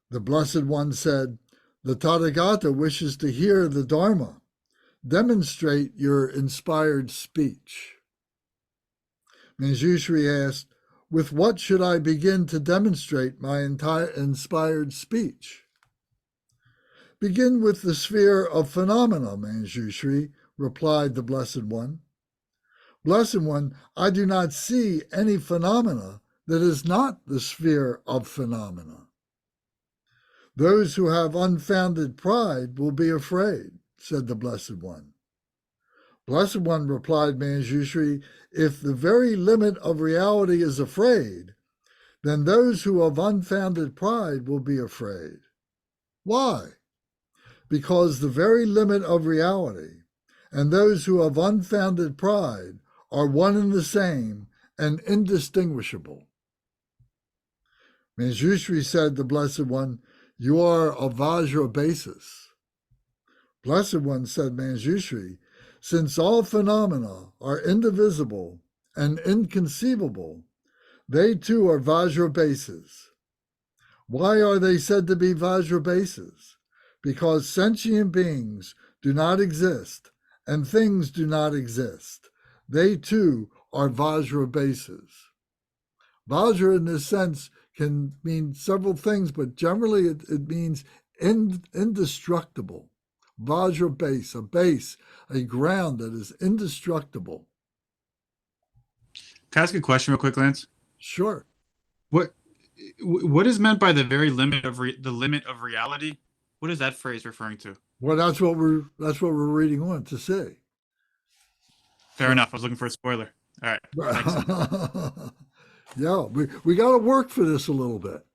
[SPEAKER 1] The Blessed One said, the Tathagata wishes to hear the Dharma. Demonstrate your inspired speech. Manjushri asked, with what should I begin to demonstrate my entire inspired speech? Begin with the sphere of phenomena, Manjushri, replied the Blessed One. Blessed One, I do not see any phenomena that is not the sphere of phenomena. Those who have unfounded pride will be afraid, said the Blessed One. Blessed One, replied Manjushri, if the very limit of reality is afraid, then those who have unfounded pride will be afraid. Why? Because the very limit of reality and those who have unfounded pride are one and the same and indistinguishable. Manjushri said, the Blessed One, you are a Vajra basis. Blessed One, said Manjushri, since all phenomena are indivisible and inconceivable, they too are Vajra bases. Why are they said to be Vajra bases? Because sentient beings do not exist and things do not exist. They too are Vajra bases. Vajra in this sense can mean several things, but generally it means indestructible. Vajra base, a ground that is indestructible.
[SPEAKER 2] Can I ask a question real quick, Lance?
[SPEAKER 1] Sure.
[SPEAKER 2] What is meant by the very limit of the limit of reality? What is that phrase referring to?
[SPEAKER 1] Well, that's what we're reading on to see.
[SPEAKER 2] Fair enough. I was looking for a spoiler. All right. Thanks.
[SPEAKER 1] Yeah, we got to work for this a little bit,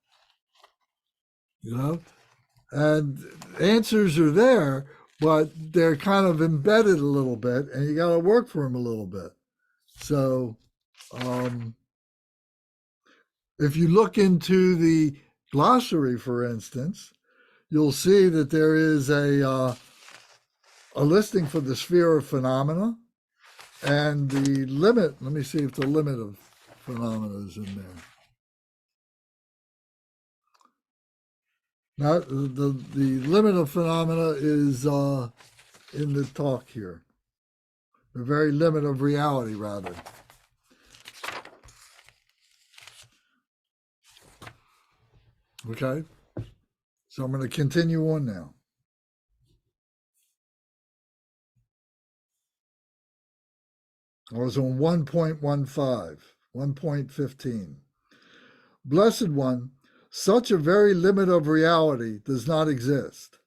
[SPEAKER 1] and answers are there, but they're kind of embedded a little bit, and you got to work for them a little bit. So, if you look into the glossary, for instance, you'll see that there is a listing for the sphere of phenomena, and the limit. Let me see if the limit of phenomena is in there. Not the limit of phenomena is in the talk here. The very limit of reality, rather. Okay. So I'm going to continue on now. I was on 1.15, 1.15. Blessed One, such a very limit of reality does not exist.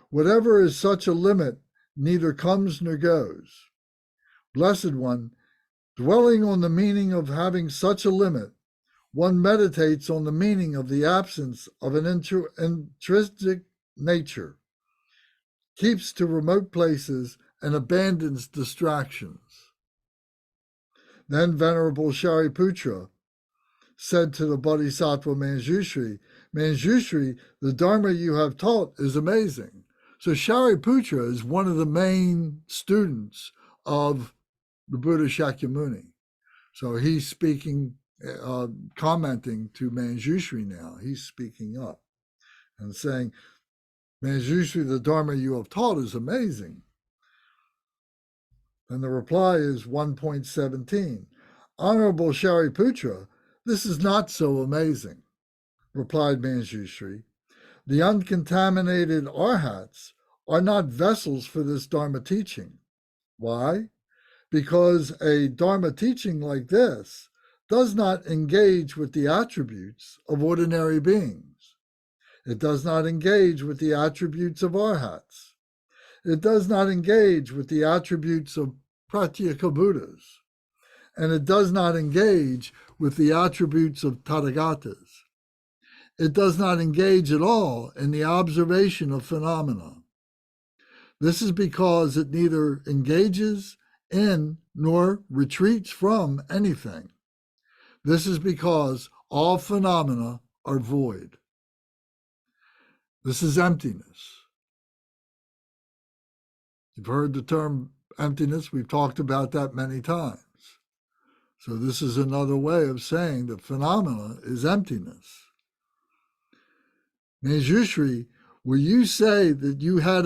[SPEAKER 1] Whatever is such a limit neither comes nor goes. Blessed One, dwelling on the meaning of having such a limit, one meditates on the meaning of the absence of an intrinsic nature, keeps to remote places, and abandons distractions. Then Venerable Shariputra said to the Bodhisattva Manjushri, Manjushri, the Dharma you have taught is amazing. So Shariputra is one of the main students of the Buddha Shakyamuni. So he's speaking, commenting to Manjushri now. He's speaking up and saying, Manjushri, the Dharma you have taught is amazing. And the reply is 1.17. Honorable Shariputra, this is not so amazing, replied Manjushri. The uncontaminated arhats are not vessels for this Dharma teaching. Why? Because a Dharma teaching like this does not engage with the attributes of ordinary beings. It does not engage with the attributes of arhats. It does not engage with the attributes of pratyeka Buddhas. And it does not engage with the attributes of Tathagatas. It does not engage at all in the observation of phenomena. This is because it neither engages in nor retreats from anything. This is because all phenomena are void. This is emptiness. You've heard the term emptiness. We've talked about that many times. So this is another way of saying that phenomena is emptiness. Manjushri, will you say that you had,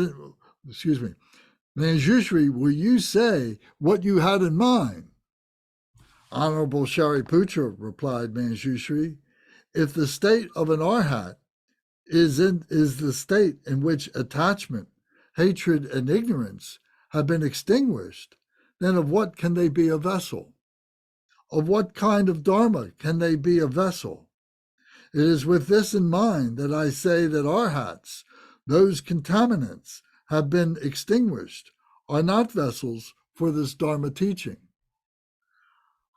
[SPEAKER 1] Manjushri, will you say what you had in mind? Honorable Shariputra, replied Manjushri, if the state of an arhat is the state in which attachment, hatred, and ignorance have been extinguished, then of what can they be a vessel? Of what kind of Dharma can they be a vessel? It is with this in mind that I say that arhats, those contaminants, have been extinguished, are not vessels for this Dharma teaching.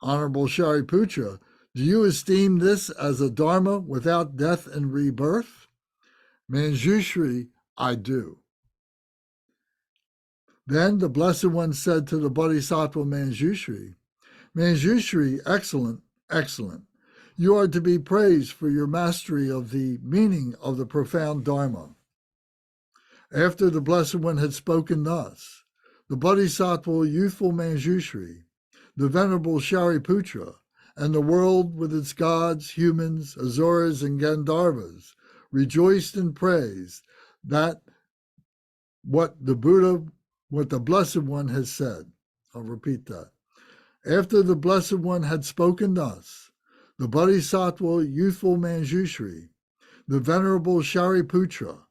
[SPEAKER 1] Honorable Shariputra, do you esteem this as a Dharma without death and rebirth? Manjushri, I do. Then the Blessed One said to the Bodhisattva Manjushri, Manjushri, excellent, excellent. You are to be praised for your mastery of the meaning of the profound Dharma. After the Blessed One had spoken thus, the Bodhisattva youthful Manjushri, the Venerable Shariputra, and the world with its gods, humans, asuras, and Gandharvas rejoiced and praised that what the Blessed One has said. I'll repeat that. After the Blessed One had spoken thus, the Bodhisattva youthful Manjushri, the Venerable Shariputra,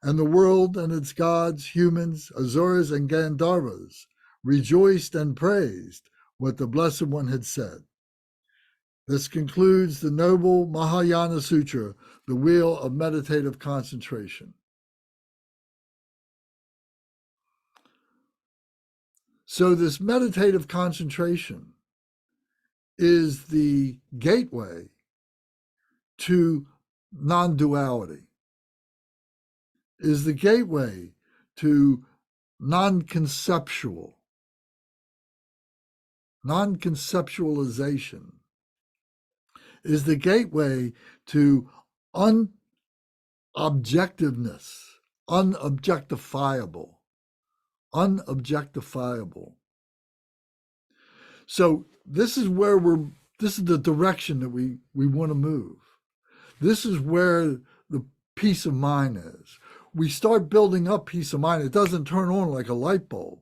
[SPEAKER 1] and the world and its gods, humans, asuras, and Gandharvas rejoiced and praised what the Blessed One had said. This concludes the noble Mahayana Sutra, the Wheel of Meditative Concentration. So this meditative concentration is the gateway to non-duality, is the gateway to non-conceptualization, is the gateway to unobjectiveness, unobjectifiable. So this is the direction that we want to move. This is where the peace of mind is. We start building up peace of mind. It doesn't turn on like a light bulb.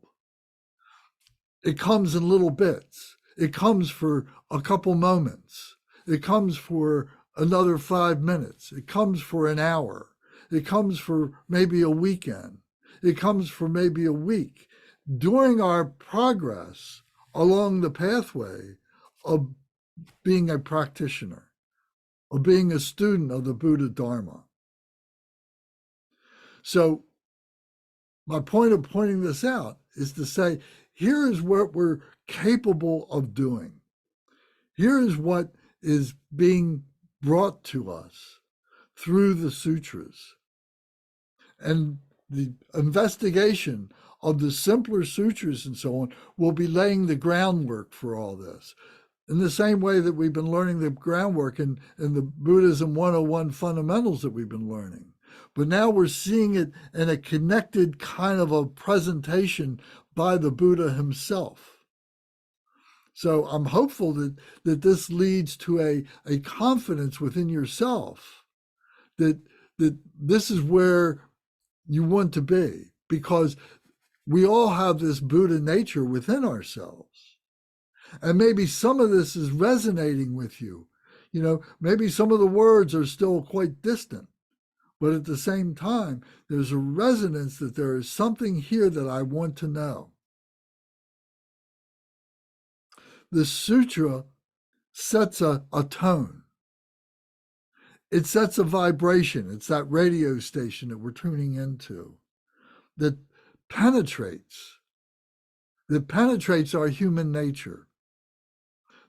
[SPEAKER 1] It comes in little bits. It comes for a couple moments. It comes for another 5 minutes. It comes for an hour. It comes for maybe a weekend. It comes for maybe a week. During our progress along the pathway of being a practitioner, of being a student of the Buddha Dharma. So my point of pointing this out is to say, here is what we're capable of doing. Here is what is being brought to us through the sutras. And the investigation of the simpler sutras and so on will be laying the groundwork for all this. In the same way that we've been learning the groundwork in the Buddhism 101 fundamentals that we've been learning. But now we're seeing it in a connected kind of a presentation by the Buddha himself. So I'm hopeful that this leads to a confidence within yourself that this is where you want to be, because we all have this Buddha nature within ourselves. And maybe some of this is resonating with you. You know, maybe some of the words are still quite distant, but at the same time, there's a resonance that there is something here that I want to know. The sutra sets a tone. It sets a vibration. It's that radio station that we're tuning into that penetrates our human nature,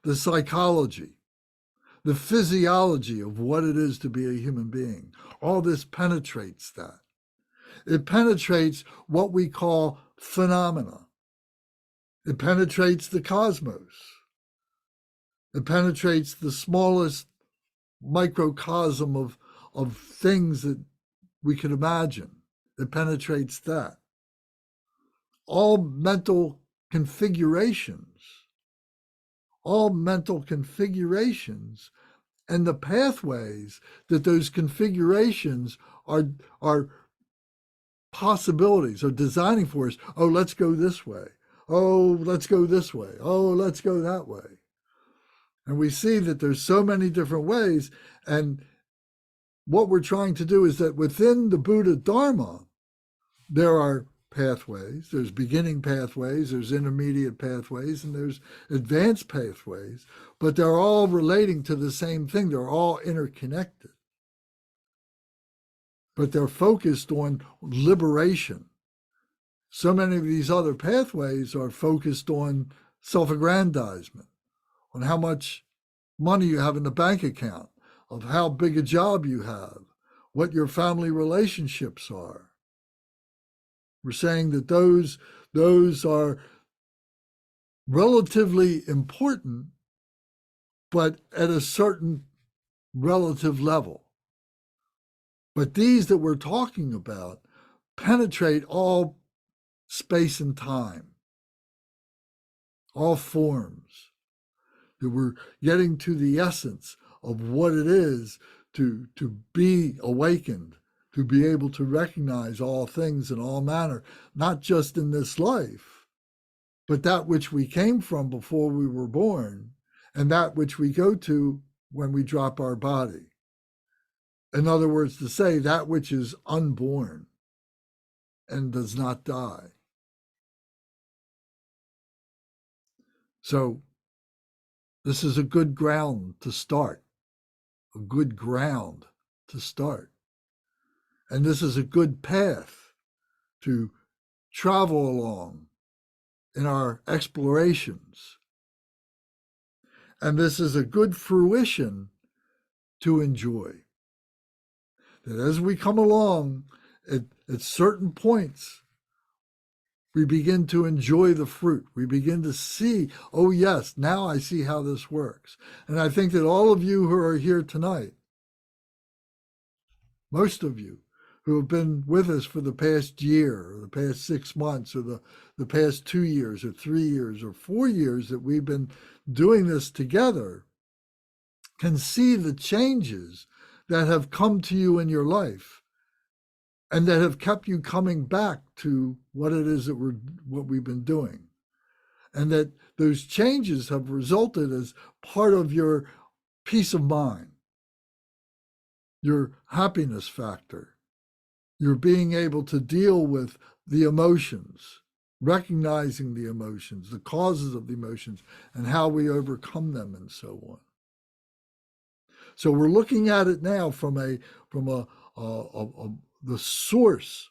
[SPEAKER 1] the psychology, the physiology of what it is to be a human being. All this penetrates that. It penetrates what we call phenomena. It penetrates the cosmos. It penetrates the smallest microcosm of things that we can imagine. It penetrates that. All mental configurations, and the pathways that those configurations are possibilities, are designing for us. Oh, let's go this way. Oh, let's go this way. Oh, let's go that way. And we see that there's so many different ways. And what we're trying to do is that within the Buddha Dharma, there are pathways. There's beginning pathways, there's intermediate pathways, and there's advanced pathways. But they're all relating to the same thing. They're all interconnected. But they're focused on liberation. So many of these other pathways are focused on self-aggrandizement, on how much money you have in the bank account, of how big a job you have, what your family relationships are. We're saying that those are relatively important, but at a certain relative level. But these that we're talking about penetrate all space and time, all forms. That we're getting to the essence of what it is to be awakened, to be able to recognize all things in all manner, not just in this life, but that which we came from before we were born, and that which we go to when we drop our body. In other words, to say that which is unborn and does not die. So this is a good ground to start, And this is a good path to travel along in our explorations. And this is a good fruition to enjoy. That as we come along at certain points, we begin to enjoy the fruit. We begin to see, oh yes, now I see how this works. And I think that all of you who are here tonight, most of you who have been with us for the past year, or the past 6 months, or the past 2 years, or 3 years, or 4 years that we've been doing this together, can see the changes that have come to you in your life and that have kept you coming back to what it is that what we've been doing. And that those changes have resulted as part of your peace of mind, your happiness factor, You're being able to deal with the emotions, recognizing the emotions, the causes of the emotions, and how we overcome them, and so on. So we're looking at it now from the source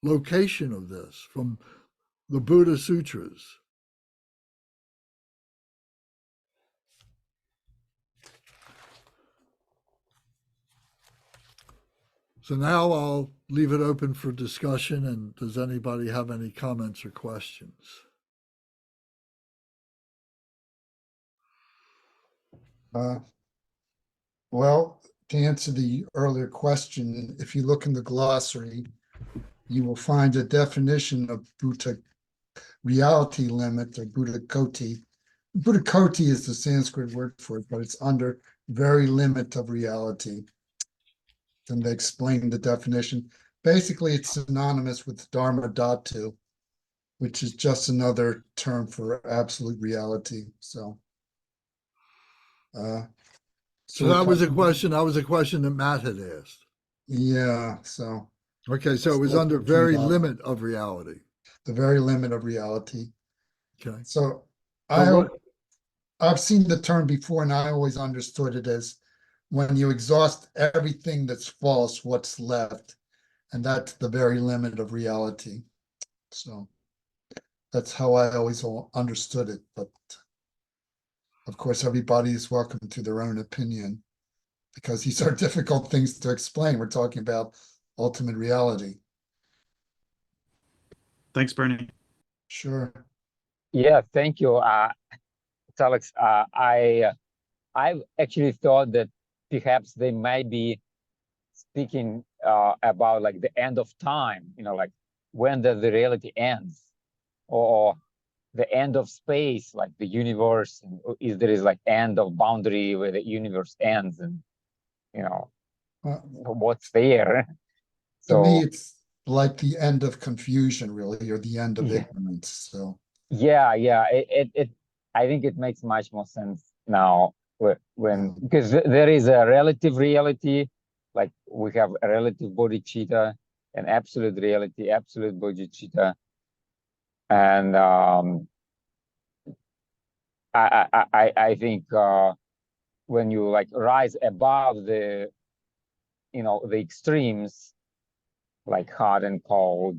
[SPEAKER 1] location of this, from the Buddha Sutras. So now I'll leave it open for discussion. And does anybody have any comments or questions?
[SPEAKER 3] Well, to answer the earlier question, if you look in the glossary, you will find a definition of Buddha reality limit, or Buddha Koti. Buddha Koti is the Sanskrit word for it, but it's under very limit of reality. Then they explain the definition. Basically, it's synonymous with Dharma Dhatu, which is just another term for absolute reality. So
[SPEAKER 1] So that was a question. That was a question that Matt had asked.
[SPEAKER 3] Yeah. So
[SPEAKER 1] Okay, so it was under very limit of reality.
[SPEAKER 3] the very limit of reality.
[SPEAKER 1] Okay.
[SPEAKER 3] So
[SPEAKER 1] So
[SPEAKER 3] I've seen the term before, and I always understood it as when you exhaust everything that's false, what's left, and that's the very limit of reality. So that's how I always understood it. But of course, everybody is welcome to their own opinion, because these are difficult things to explain. We're talking about ultimate reality.
[SPEAKER 2] Thanks, Bernie.
[SPEAKER 3] Sure.
[SPEAKER 7] Yeah, thank you. It's Alex. I actually thought that perhaps they might be speaking about like the end of time, like when does the reality ends, or the end of space, like the universe, and there is like end of boundary where the universe ends, and what's there.
[SPEAKER 3] To me,
[SPEAKER 7] So
[SPEAKER 3] it's like the end of confusion, really, or the end of
[SPEAKER 7] yeah,
[SPEAKER 3] ignorance. So
[SPEAKER 7] yeah, I think it makes much more sense now when because there is a relative reality, like we have a relative bodhicitta, an absolute reality, absolute bodhicitta, and I think when you like rise above the the extremes, like hot and cold,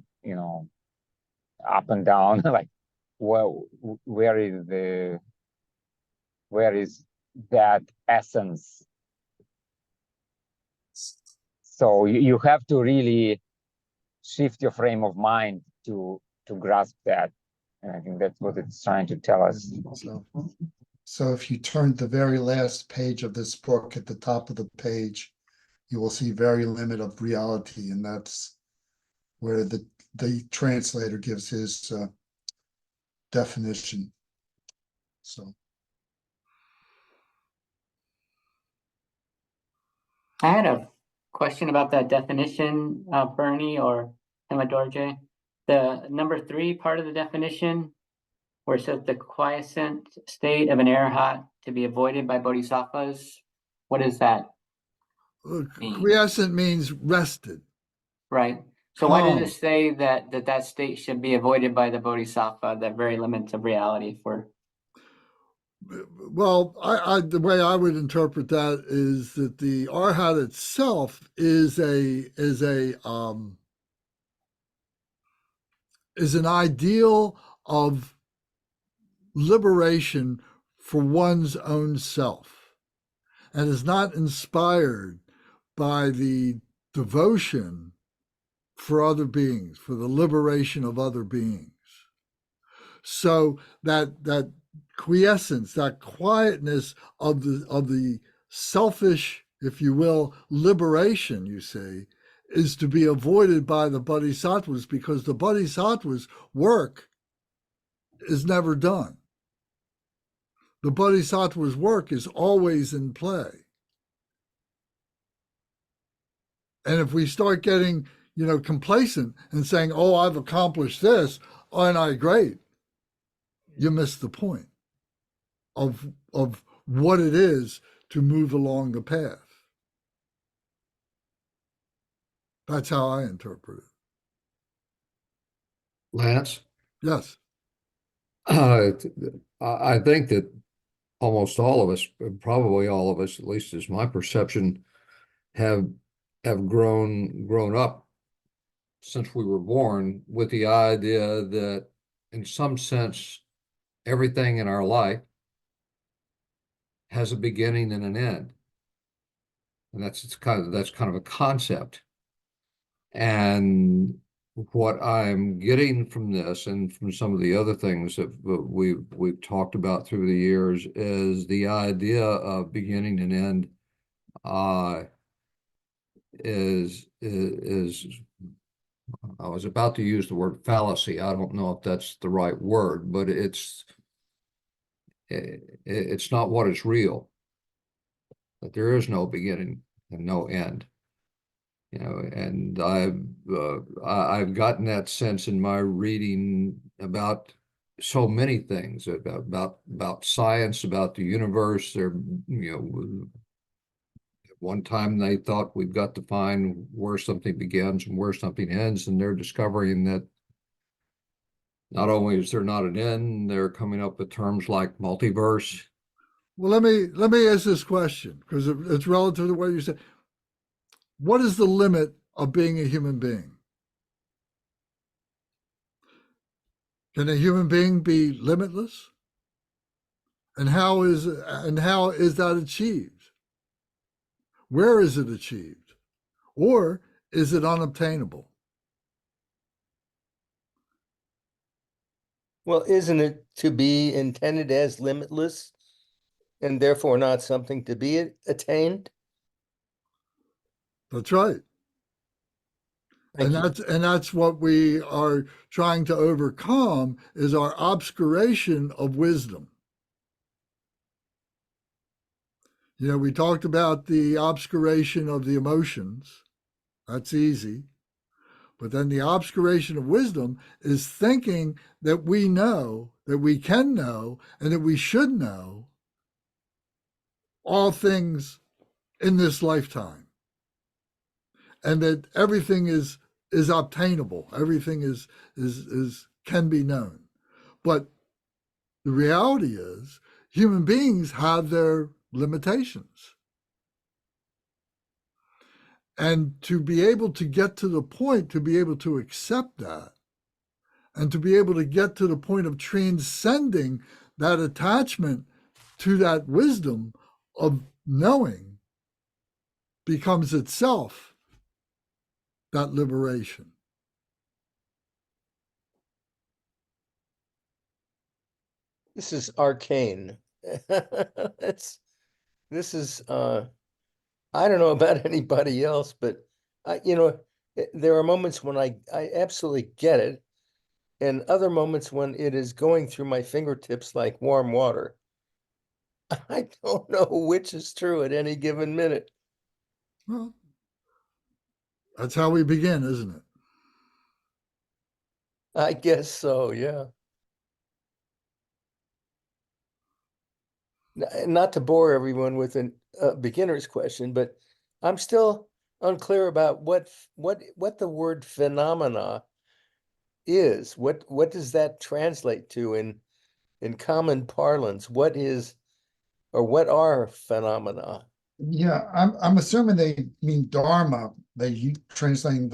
[SPEAKER 7] up and down, like well, where is that essence? So you have to really shift your frame of mind to grasp that, and I think that's what it's trying to tell us.
[SPEAKER 3] So if you turn the very last page of this book, at the top of the page, you will see very limit of reality, and that's where the translator gives his definition. So
[SPEAKER 6] I had a question about that definition, Bernie or Himadorje. The number 3 part of the definition, where it says the quiescent state of an arahat to be avoided by bodhisattvas. What does that mean?
[SPEAKER 1] quiescent means rested.
[SPEAKER 6] Right. So why
[SPEAKER 1] Calm.
[SPEAKER 6] does it say that state should be avoided by the bodhisattva, that very limits of reality for?
[SPEAKER 1] Well, the way I would interpret that is that the arhat itself is an ideal of liberation for one's own self, and is not inspired by the devotion for other beings, for the liberation of other beings. So that quiescence, that quietness of the selfish, if you will, liberation, you see, is to be avoided by the bodhisattvas, because the bodhisattvas' work is never done. The bodhisattva's work is always in play. And if we start getting, complacent and saying, oh, I've accomplished this, aren't I great? You miss the point of what it is to move along the path. That's how I interpret it.
[SPEAKER 4] Lance,
[SPEAKER 1] Yes.
[SPEAKER 4] I think that almost all of us, probably all of us, at least is my perception, have grown up since we were born with the idea that in some sense everything in our life has a beginning and an end. And that's kind of a concept. And what I'm getting from this and from some of the other things that we've talked about through the years is the idea of beginning and end is I was about to use the word fallacy. I don't know if that's the right word, but it's not what is real. That there is no beginning and no end. And I've gotten that sense in my reading about so many things about science, about the universe. At one time they thought we've got to find where something begins and where something ends, and they're discovering that not only is there not an end, they're coming up with terms like multiverse.
[SPEAKER 1] Well, let me ask this question because it's relative to what you said. What is the limit of being a human being? Can a human being be limitless? And how is that achieved? Where is it achieved? Or is it unobtainable?
[SPEAKER 8] Well, isn't it to be intended as limitless and therefore not something to be attained?
[SPEAKER 1] That's right.
[SPEAKER 8] Thank you.
[SPEAKER 1] And that's what we are trying to overcome is our obscuration of wisdom. We talked about the obscuration of the emotions. That's easy. But then the obscuration of wisdom is thinking that we know, that we can know, and that we should know all things in this lifetime. And that everything is obtainable. Everything is can be known. But the reality is human beings have their limitations. And to be able to get to the point, to be able to accept that, and to be able to get to the point of transcending that attachment to that wisdom of knowing becomes itself that liberation.
[SPEAKER 8] This is arcane. This is I don't know about anybody else, but there are moments when I absolutely get it, and other moments when it is going through my fingertips like warm water. I don't know which is true at any given minute.
[SPEAKER 1] Well, that's how we begin, isn't it?
[SPEAKER 8] I guess so, yeah. Not to bore everyone with a beginner's question, but I'm still unclear about what the word phenomena is. What does that translate to in common parlance? What is or what are phenomena?
[SPEAKER 3] Yeah, I'm assuming they mean dharma. They translating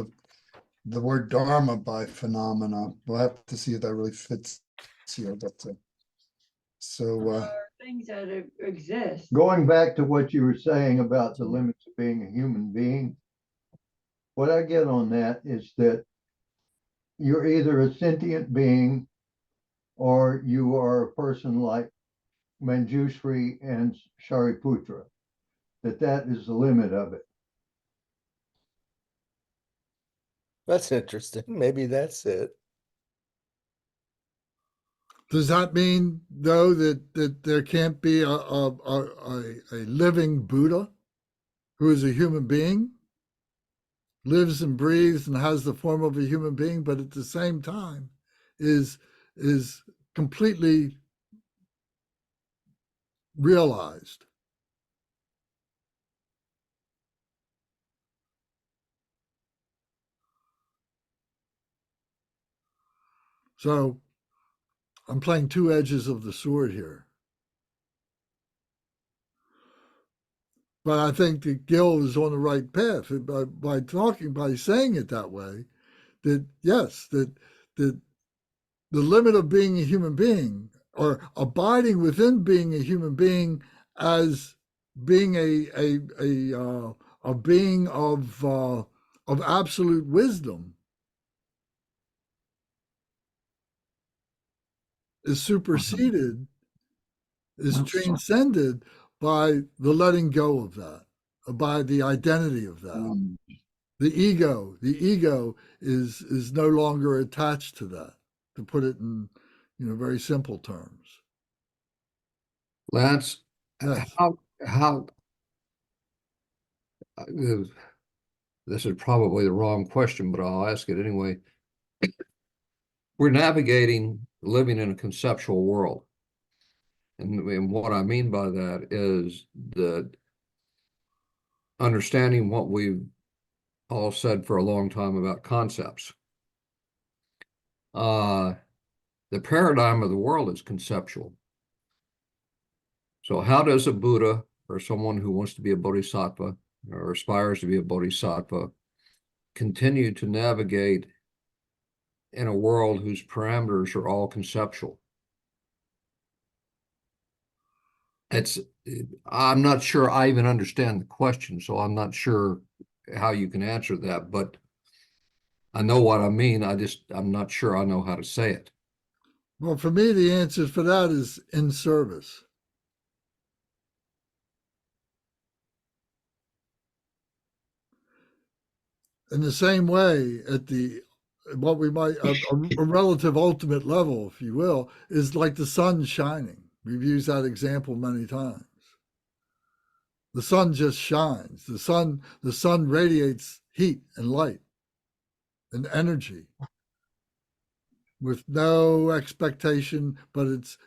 [SPEAKER 3] the word dharma by phenomena. We'll have to see if that really fits here. But
[SPEAKER 9] things that exist.
[SPEAKER 10] Going back to what you were saying about the limits of being a human being, what I get on that is that you're either a sentient being or you are a person like Manjushri and Shariputra, that is the limit of it.
[SPEAKER 8] That's interesting. Maybe that's it.
[SPEAKER 1] Does that mean, though, that there can't be a living Buddha who is a human being, lives and breathes and has the form of a human being, but at the same time is completely realized? So I'm playing two edges of the sword here. But I think that Gil is on the right path by saying it that way, that yes, that the limit of being a human being, or abiding within being a human being as being a being of absolute wisdom, is superseded, is transcended by the letting go of that, by the identity of that. The ego is no longer attached to that, to put it in very simple terms.
[SPEAKER 4] Lance,
[SPEAKER 1] Yes.
[SPEAKER 4] how this is probably the wrong question, but I'll ask it anyway. We're navigating, living in a conceptual world. And what I mean by that is that understanding what we've all said for a long time about concepts. The paradigm of the world is conceptual. So how does a Buddha or someone who wants to be a bodhisattva or aspires to be a bodhisattva continue to navigate in a world whose parameters are all conceptual? I'm not sure I even understand the question, so I'm not sure how you can answer that, but I know what I mean. I'm not sure I know how to say it.
[SPEAKER 1] Well, for me, the answer for that is in service. In the same way, at what we might a relative ultimate level, if you will, is like the sun shining. We've used that example many times. The sun just shines. The sun radiates heat and light and energy with no expectation, but it's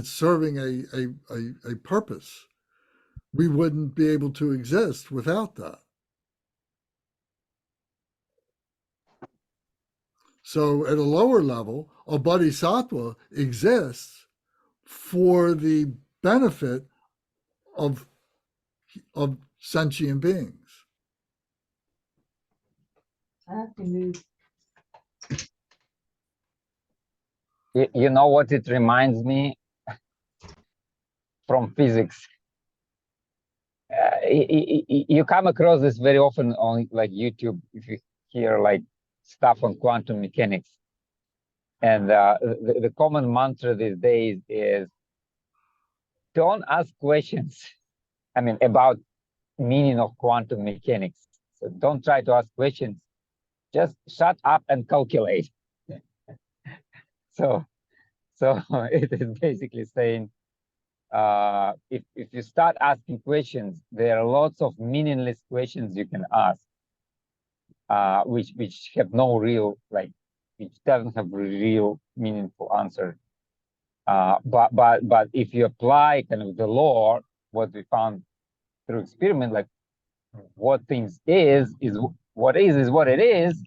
[SPEAKER 1] serving a purpose. We wouldn't be able to exist without that. So at a lower level, a bodhisattva exists for the benefit of sentient beings.
[SPEAKER 9] I have to move.
[SPEAKER 7] You know what it reminds me from physics? You come across this very often on like YouTube if you hear like stuff on quantum mechanics. And the common mantra these days is don't ask questions. I mean, about meaning of quantum mechanics. So don't try to ask questions. Just shut up and calculate. So it is basically saying, if you start asking questions, there are lots of meaningless questions you can ask, which have no real, like, which doesn't have real meaningful answer. But if you apply kind of the law, what we found through experiment, like what things is what it is,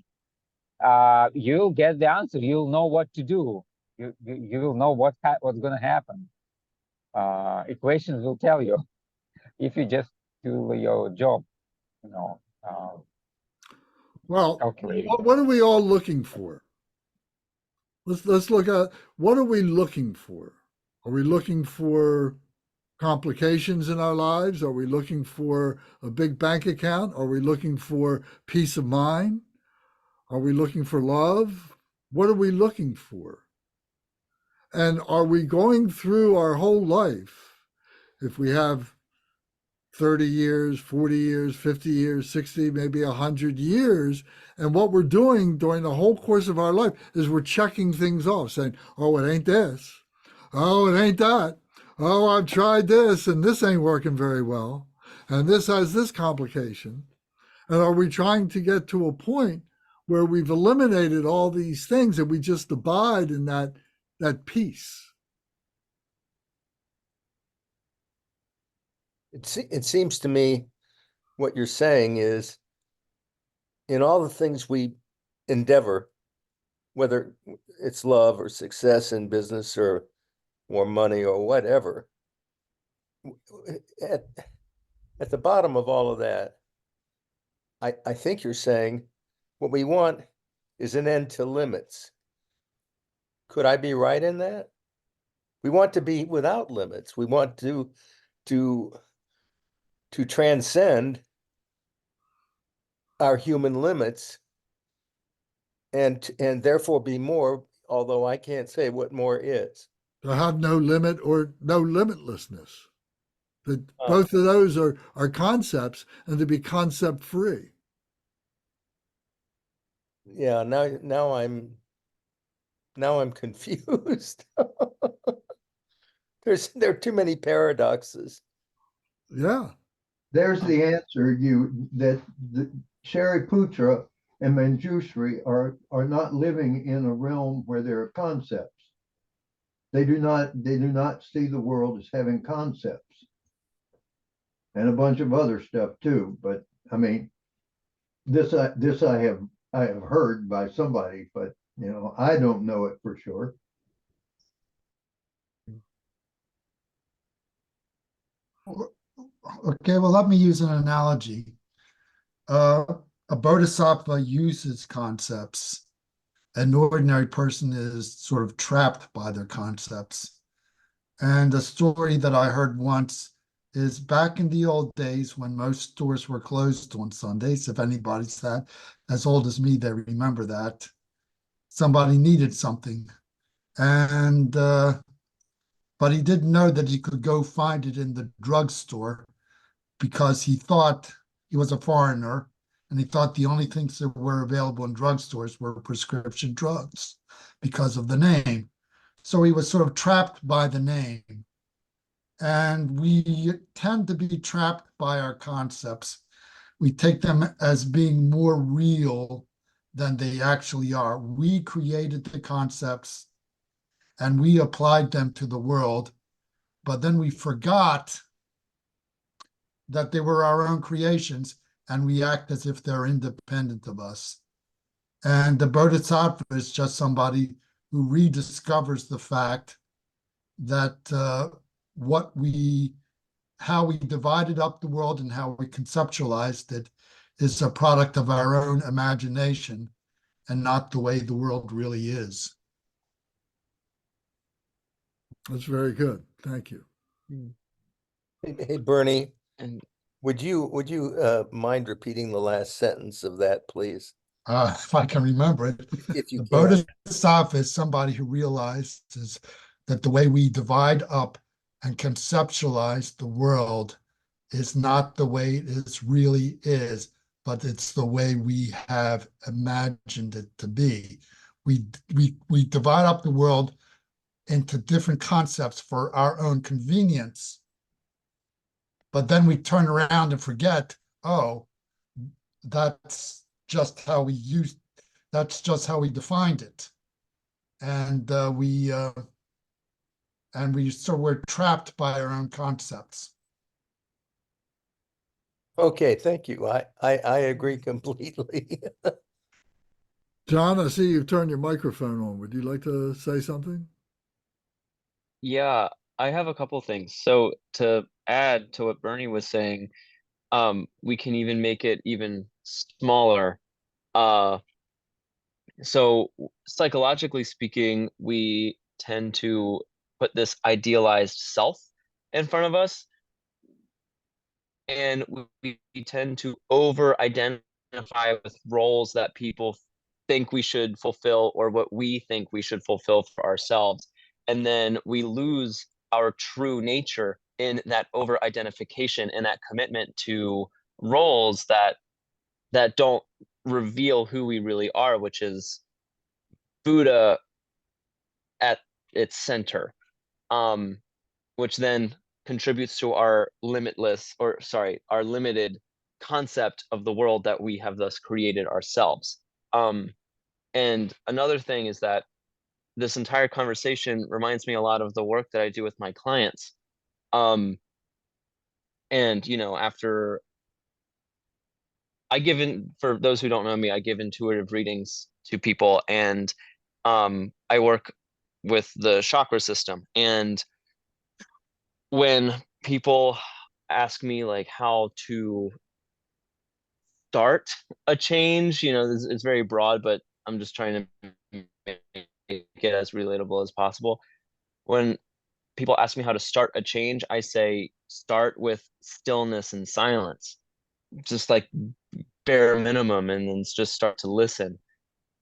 [SPEAKER 7] you'll get the answer. You'll know what to do. You will know what's going to happen. Equations will tell you if you just do your job,
[SPEAKER 1] Well,
[SPEAKER 7] calculating.
[SPEAKER 1] what are we all looking for? Let's look at, what are we looking for? Are we looking for complications in our lives? Are we looking for a big bank account? Are we looking for peace of mind? Are we looking for love? What are we looking for? And are we going through our whole life, if we have 30 years, 40 years, 50 years, 60, maybe 100 years, and what we're doing during the whole course of our life is we're checking things off, saying, oh, it ain't this. Oh, it ain't that. Oh, I've tried this, and this ain't working very well. And this has this complication. And are we trying to get to a point where we've eliminated all these things and we just abide in that peace?
[SPEAKER 8] It seems to me what you're saying is in all the things we endeavor, whether it's love or success in business or money or whatever. At the bottom of all of that, I think you're saying what we want is an end to limits. Could I be right in that? We want to be without limits. We want to transcend our human limits and therefore be more, although I can't say what more is.
[SPEAKER 1] To have no limit or no limitlessness. That
[SPEAKER 8] Oh.
[SPEAKER 1] both of those are concepts, and to be concept free.
[SPEAKER 8] Yeah, now I'm confused. There are too many paradoxes.
[SPEAKER 1] Yeah.
[SPEAKER 10] There's the answer. That the Shariputra and Manjushri are not living in a realm where there are concepts. They do not see the world as having concepts, and a bunch of other stuff too. But I mean, this I have heard by somebody, but I don't know it for sure.
[SPEAKER 3] Okay, well, let me use an analogy. A bodhisattva uses concepts. An ordinary person is sort of trapped by their concepts. And a story that I heard once is back in the old days when most stores were closed on Sundays. If anybody's that as old as me, they remember that. Somebody needed something. And but he didn't know that he could go find it in the drugstore because he thought he was a foreigner and he thought the only things that were available in drugstores were prescription drugs because of the name. So he was sort of trapped by the name. And we tend to be trapped by our concepts. We take them as being more real than they actually are. We created the concepts and we applied them to the world, but then we forgot that they were our own creations and we act as if they're independent of us. And the Bodhisattva is just somebody who rediscovers the fact that how we divided up the world and how we conceptualized it is a product of our own imagination and not the way the world really is.
[SPEAKER 1] That's very good. Thank you.
[SPEAKER 8] Hey, Bernie,
[SPEAKER 11] And
[SPEAKER 8] would you mind repeating the last sentence of that, please?
[SPEAKER 3] If I can remember it,
[SPEAKER 8] If you
[SPEAKER 3] the
[SPEAKER 8] can.
[SPEAKER 3] Bodhisattva is somebody who realizes that the way we divide up and conceptualize the world is not the way it really is, but it's the way we have imagined it to be. We divide up the world into different concepts for our own convenience, but then we turn around and forget, oh, that's just how we defined it. And so we're trapped by our own concepts.
[SPEAKER 8] Okay, thank you. I agree completely.
[SPEAKER 1] John, I see you've turned your microphone on. Would you like to say something?
[SPEAKER 11] yeah, I have a couple things. So to add to what Bernie was saying, we can even make it even smaller. So psychologically speaking, we tend to put this idealized self in front of us, and we tend to over identify with roles that people think we should fulfill or what we think we should fulfill for ourselves. And then we lose our true nature in that over identification and that commitment to roles that don't reveal who we really are, which is Buddha at its center, which then contributes to our our limited concept of the world that we have thus created ourselves. And another thing is that this entire conversation reminds me a lot of the work that I do with my clients. And after for those who don't know me, I give intuitive readings to people, and I work with the chakra system, and when people ask me like how to start a change, it's very broad, but I'm just trying to make it as relatable as possible. When people ask me how to start a change, I say start with stillness and silence, just like bare minimum, and then just start to listen.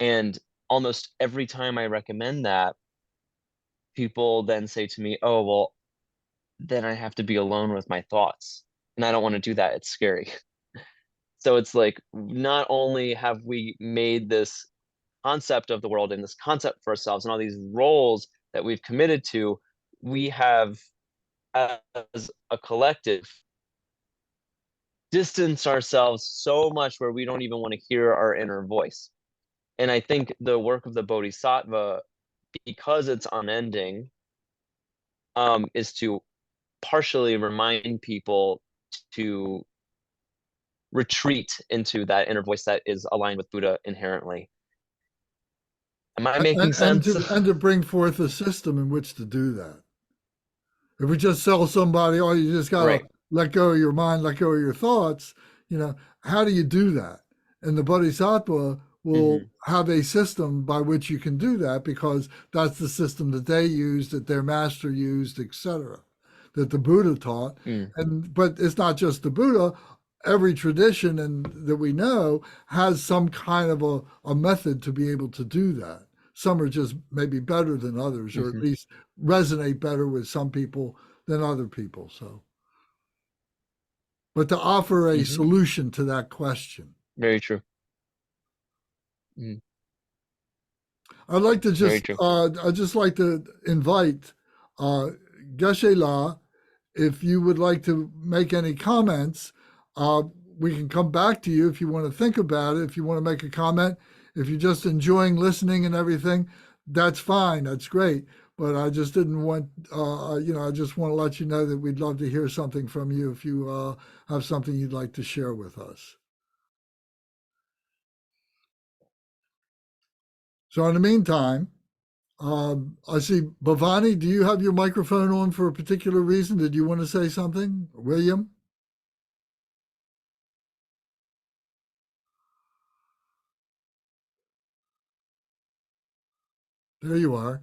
[SPEAKER 11] And almost every time I recommend that, people then say to me, oh, well, then I have to be alone with my thoughts. And I don't want to do that. It's scary. So it's like, not only have we made this concept of the world and this concept for ourselves and all these roles that we've committed to, we have, as a collective, distanced ourselves so much where we don't even want to hear our inner voice. And I think the work of the Bodhisattva, because it's unending, is to partially remind people to retreat into that inner voice that is aligned with Buddha inherently. Am I making sense?
[SPEAKER 1] And to bring forth a system in which to do that. If we just tell somebody, oh, you just got to
[SPEAKER 11] Right.
[SPEAKER 1] let go of your mind, let go of your thoughts, how do you do that? And the Bodhisattva will have a system by which you can do that, because that's the system that they used, that their master used, etc., that the Buddha taught. But it's not just the Buddha. Every tradition that we know has some kind of a method to be able to do that. Some are just maybe better than others, or at least resonate better with some people than other people. So, but to offer a solution to that question.
[SPEAKER 11] Very true.
[SPEAKER 1] I'd like to I'd just like to invite Geshe-la, if you would like to make any comments. We can come back to you if you want to think about it, if you want to make a comment. If you're just enjoying listening and everything, that's fine. That's great. But I just didn't want, I just want to let you know that we'd love to hear something from you if you have something you'd like to share with us. So in the meantime, I see Bhavani, do you have your microphone on for a particular reason? Did you want to say something? William? There you are.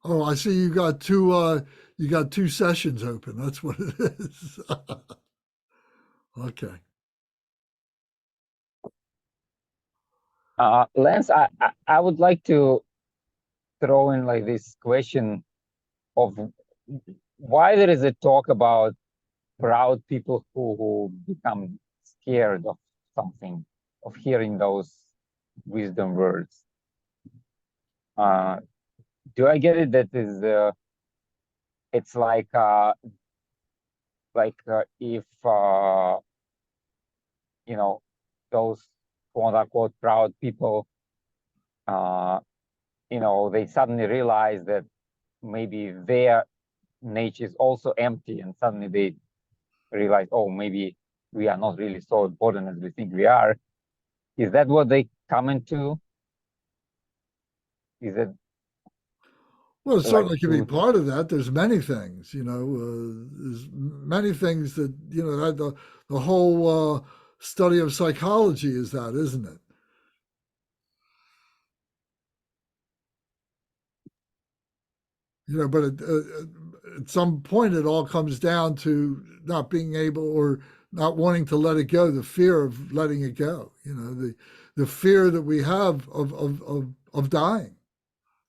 [SPEAKER 1] Oh, I see you got two sessions open. That's what it is. Okay.
[SPEAKER 7] Lance, I would like to throw in like this question of why there is a talk about proud people who become scared of something, of hearing those wisdom words. Do I get it that is it's like if those quote unquote proud people they suddenly realize that maybe their nature is also empty, and suddenly they realize, oh, maybe we are not really so important as we think we are. Is that what they come into? Is it?
[SPEAKER 1] Well, it certainly can be part of that. There's many things, there's many things that, that the whole study of psychology is that, isn't it? But at some point, it all comes down to not being able or not wanting to let it go, the fear of letting it go, the fear that we have of dying,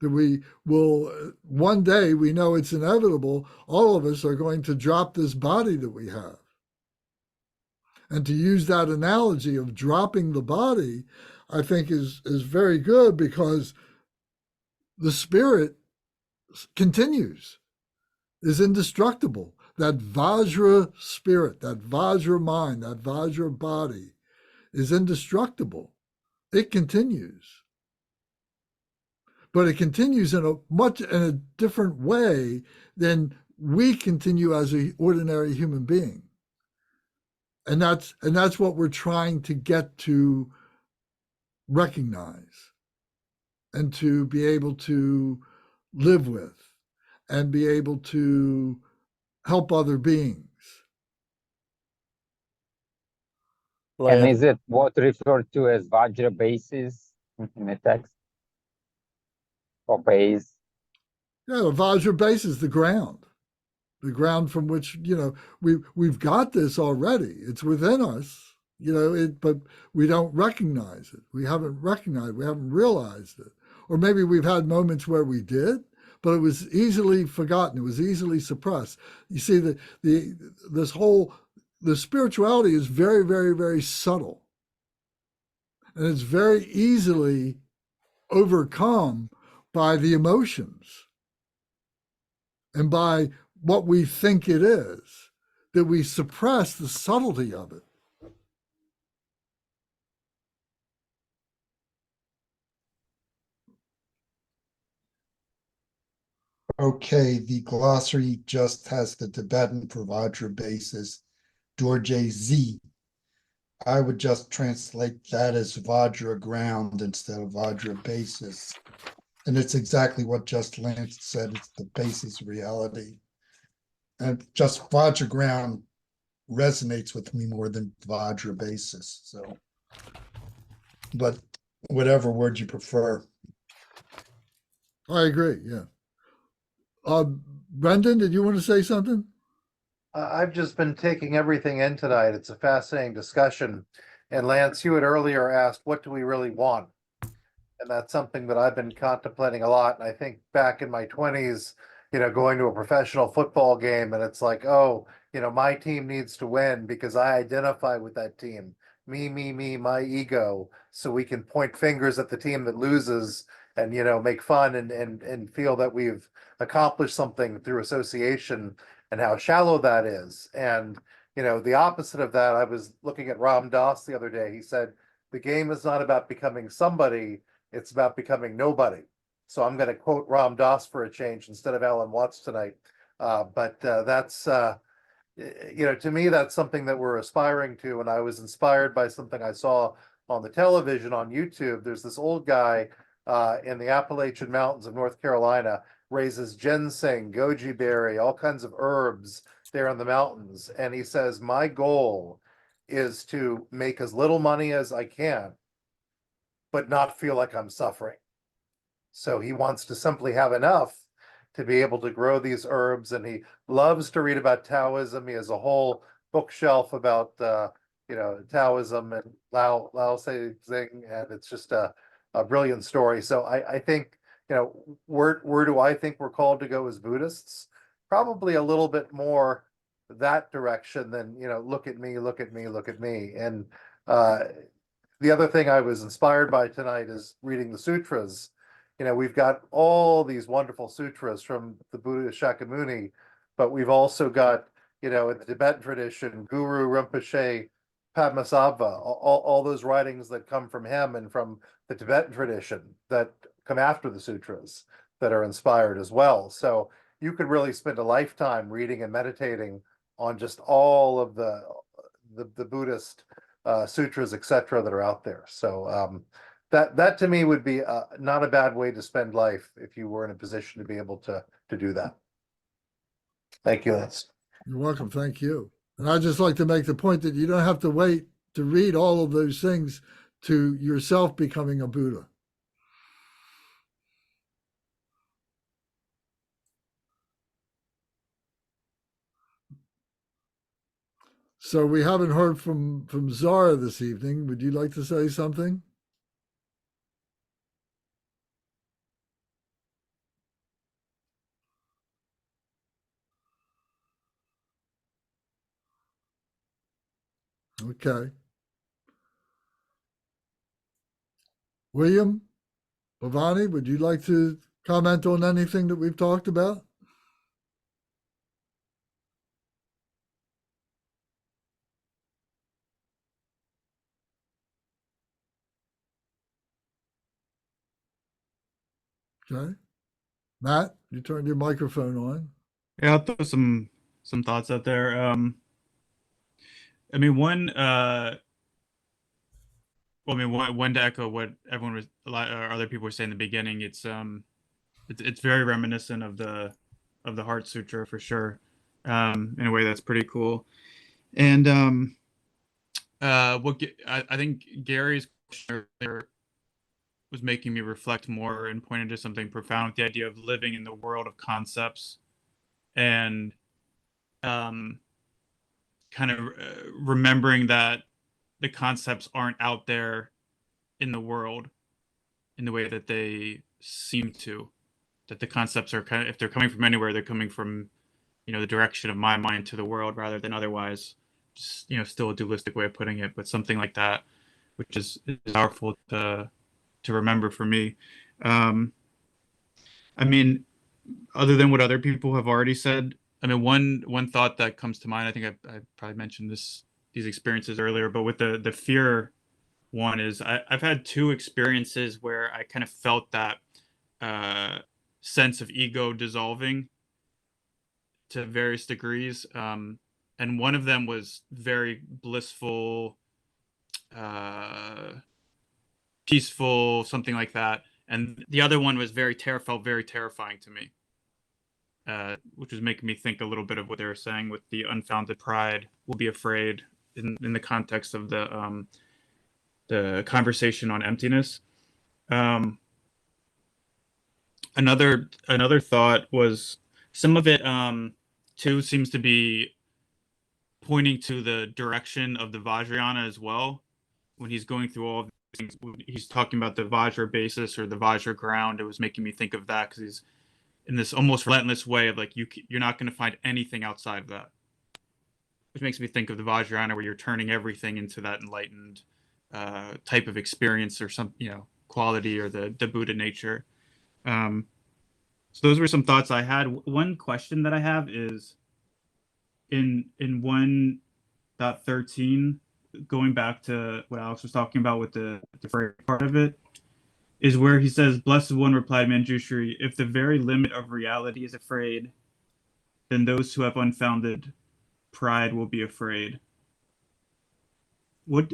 [SPEAKER 1] that we will one day, we know it's inevitable, all of us are going to drop this body that we have. And to use that analogy of dropping the body, I think is very good, because the spirit continues, is indestructible. That Vajra spirit, that Vajra mind, that Vajra body is indestructible. It continues. But it continues in a different way than we continue as an ordinary human being. And that's what we're trying to get to recognize. and to be able to live with and be able to help other beings.
[SPEAKER 7] And
[SPEAKER 8] Lance,
[SPEAKER 7] is it what referred to as Vajra basis in the text? Or base?
[SPEAKER 1] Yeah, the Vajra base is the ground from which, we've got this already. It's within us, but we don't recognize it. We haven't realized it. Or maybe we've had moments where we did, but it was easily forgotten. It was easily suppressed. You see, the spirituality is very, very, very subtle. And it's very easily overcome by the emotions and by what we think it is, that we suppress the subtlety of it.
[SPEAKER 3] Okay, the glossary just has the Tibetan for Vajra basis, Dorje Z. I would just translate that as Vajra ground instead of Vajra basis. And it's exactly what just Lance said, it's the basis of reality. And just Vajra ground resonates with me more than Vajra basis. So, but whatever word you prefer.
[SPEAKER 1] I agree, yeah. Brendan, did you want to say something?
[SPEAKER 12] I've just been taking everything in tonight. It's a fascinating discussion. And Lance, you had earlier asked, what do we really want? And that's something that I've been contemplating a lot. And I think back in my 20s, going to a professional football game, and it's like, oh, my team needs to win because I identify with that team. Me, my ego. So we can point fingers at the team that loses and, make fun and feel that we've accomplished something through association, and how shallow that is. And, the opposite of that, I was looking at Ram Dass the other day. He said, the game is not about becoming somebody, it's about becoming nobody. So I'm going to quote Ram Dass for a change instead of Alan Watts tonight. But that's, to me, that's something that we're aspiring to. And I was inspired by something I saw on the television on YouTube. There's this old guy in the Appalachian Mountains of North Carolina, raises ginseng, goji berry, all kinds of herbs there in the mountains. And he says, my goal is to make as little money as I can, but not feel like I'm suffering. So he wants to simply have enough to be able to grow these herbs. And he loves to read about Taoism. He has a whole bookshelf about, Taoism and Lao Tse, and it's just a brilliant story. So I think, where do I think we're called to go as Buddhists? Probably a little bit more that direction than, look at me, look at me, look at me. And the other thing I was inspired by tonight is reading the sutras. We've got all these wonderful sutras from the Buddha Shakyamuni, but we've also got, in the Tibetan tradition, Guru Rinpoche, Padmasambhava, all those writings that come from him and from the Tibetan tradition that come after the sutras that are inspired as well. So you could really spend a lifetime reading and meditating on just all of the Buddhist sutras, etc., that are out there. So that to me would be not a bad way to spend life if you were in a position to be able to do that. Thank you, Lance.
[SPEAKER 1] You're welcome. Thank you. And I'd just like to make the point that you don't have to wait to read all of those things to yourself becoming a Buddha. So we haven't heard from Zara this evening. Would you like to say something? Okay. William, Bhavani, would you like to comment on anything that we've talked about? Okay. Matt, you turned your microphone on.
[SPEAKER 2] Yeah, I'll throw some thoughts out there. I mean, one Well, I mean, one to echo what everyone was, a lot, or other people were saying in the beginning. It's very reminiscent of the Heart Sutra for sure, in a way that's pretty cool. And I think Gary's question earlier was making me reflect more and pointed to something profound with the idea of living in the world of concepts and um, kind of remembering that the concepts aren't out there in the world in the way that they seem to. That the concepts are kind of, if they're coming from anywhere, they're coming from, the direction of my mind to the world rather than otherwise. Just, still a dualistic way of putting it, but something like that, which is powerful to remember for me. I mean, other than what other people have already said, I mean, one thought that comes to mind, I think I probably mentioned these experiences earlier, but with the fear one is I've had two experiences where I kind of felt that sense of ego dissolving to various degrees. And one of them was very blissful, uh, peaceful, something like that. And the other one was felt very terrifying to me, which was making me think a little bit of what they were saying with the unfounded pride will be afraid in the context of the conversation on emptiness. Another thought was some of it too seems to be pointing to the direction of the Vajrayana as well. When he's going through all of these things, when he's talking about the Vajra basis or the Vajra ground, it was making me think of that because he's in this almost relentless way of like you're not going to find anything outside of that, which makes me think of the Vajrayana where you're turning everything into that enlightened type of experience or some quality or the Buddha nature. So those were some thoughts I had. One question that I have is in 1.13, going back to what Alex was talking about with the first part of it, is where he says, Blessed One replied Manjushri, if the very limit of reality is afraid, then those who have unfounded pride will be afraid. Do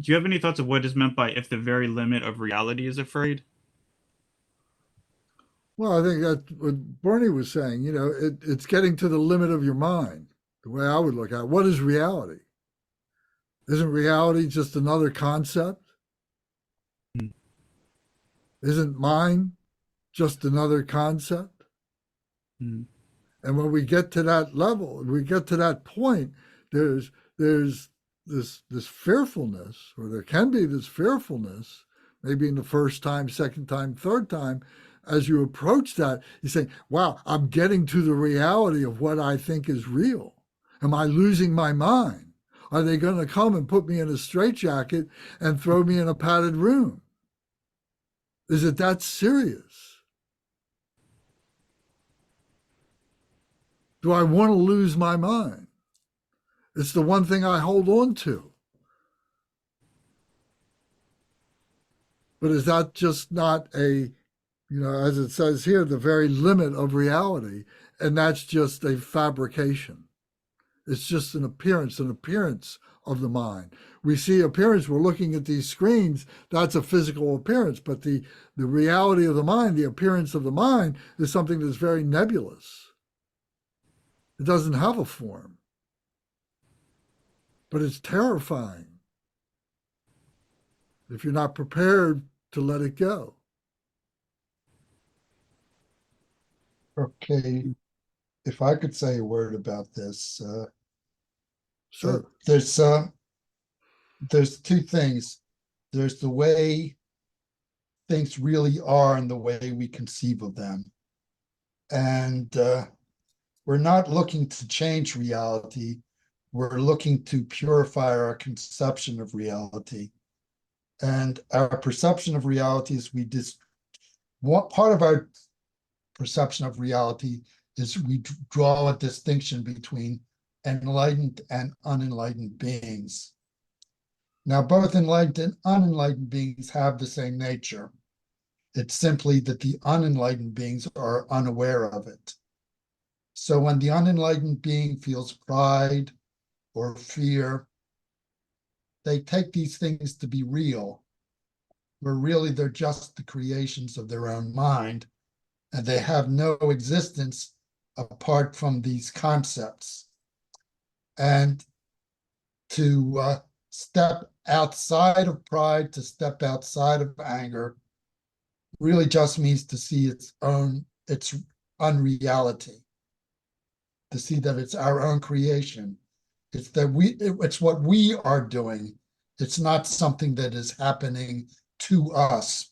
[SPEAKER 2] you have any thoughts of what is meant by if the very limit of reality is afraid?
[SPEAKER 1] Well, I think that's what Bernie was saying. It's getting to the limit of your mind. The way I would look at it. What is reality? Isn't reality just another concept?
[SPEAKER 2] Mm.
[SPEAKER 1] Isn't mind just another concept?
[SPEAKER 2] Mm.
[SPEAKER 1] And when we get to that level, we get to that point, there's this fearfulness, or there can be this fearfulness, maybe in the first time, second time, third time. As you approach that, you say, wow, I'm getting to the reality of what I think is real. Am I losing my mind? Are they going to come and put me in a straitjacket and throw me in a padded room? Is it that serious? Do I want to lose my mind? It's the one thing I hold on to. But is that just not as it says here, the very limit of reality, and that's just a fabrication. It's just an appearance of the mind. We see appearance, we're looking at these screens, that's a physical appearance, but the reality of the mind, the appearance of the mind, is something that's very nebulous. It doesn't have a form, but it's terrifying if you're not prepared to let it go.
[SPEAKER 3] Okay, if I could say a word about this,
[SPEAKER 1] Sure.
[SPEAKER 3] there's two things. There's the way things really are and the way we conceive of them. And we're not looking to change reality. We're looking to purify our conception of reality. And our perception of reality is part of our perception of reality is we draw a distinction between enlightened and unenlightened beings. Now, both enlightened and unenlightened beings have the same nature. It's simply that the unenlightened beings are unaware of it. So when the unenlightened being feels pride or fear, they take these things to be real, where really they're just the creations of their own mind, and they have no existence apart from these concepts. And to step outside of pride, to step outside of anger, really just means to see its unreality, to see that it's our own creation. It's that it's what we are doing. It's not something that is happening to us.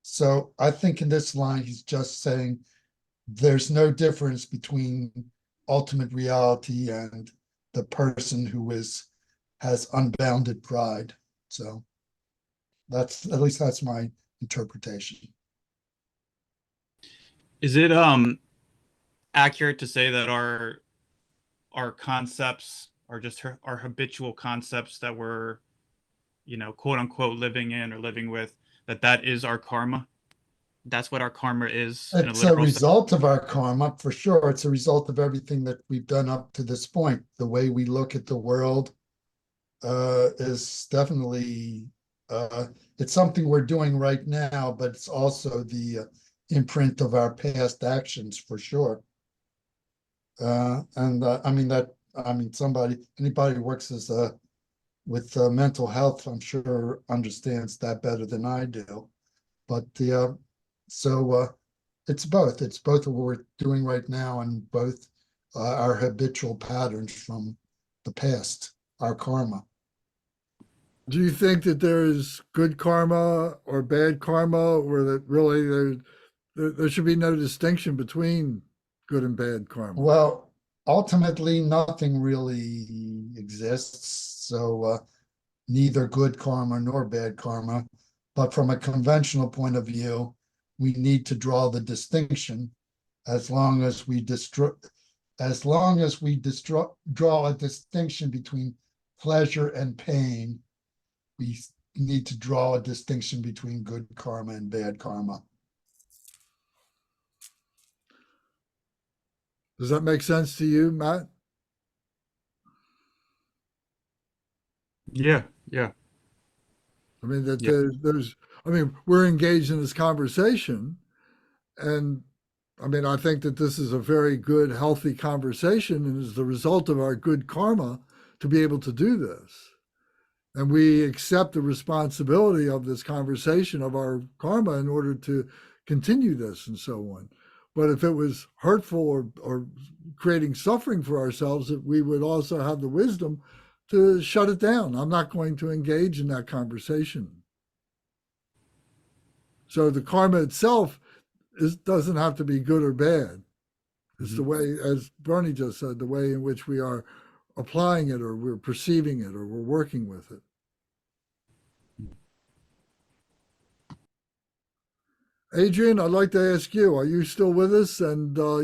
[SPEAKER 3] So I think in this line, he's just saying there's no difference between ultimate reality and the person who has unbounded pride. So that's, at least that's my interpretation.
[SPEAKER 2] Is it accurate to say that our concepts are just our habitual concepts that we're, quote unquote, living in or living with, that is our karma? That's what our karma is in a
[SPEAKER 3] It's a
[SPEAKER 2] literal sense?
[SPEAKER 3] result of our karma, for sure. It's a result of everything that we've done up to this point. The way we look at the world is definitely, it's something we're doing right now, but it's also the imprint of our past actions, for sure. Anybody who works with mental health, I'm sure understands that better than I do. But it's both. It's both what we're doing right now and both our habitual patterns from the past, our karma.
[SPEAKER 1] Do you think that there is good karma or bad karma, or that really there should be no distinction between good and bad karma?
[SPEAKER 3] Well, ultimately, nothing really exists. So neither good karma nor bad karma. But from a conventional point of view, we need to draw the distinction. As long as we draw a distinction between pleasure and pain, we need to draw a distinction between good karma and bad karma.
[SPEAKER 1] Does that make sense to you, Matt?
[SPEAKER 2] Yeah.
[SPEAKER 1] I mean, that
[SPEAKER 2] Yeah.
[SPEAKER 1] we're engaged in this conversation, and I mean, I think that this is a very good, healthy conversation, and is the result of our good karma to be able to do this. And we accept the responsibility of this conversation, of our karma, in order to continue this and so on. But if it was hurtful or creating suffering for ourselves, that we would also have the wisdom to shut it down. I'm not going to engage in that conversation. So the karma itself doesn't have to be good or bad. It's the way, as Bernie just said, the way in which we are applying it, or we're perceiving it, or we're working with it. Adrian, I'd like to ask you, are you still with us? And, do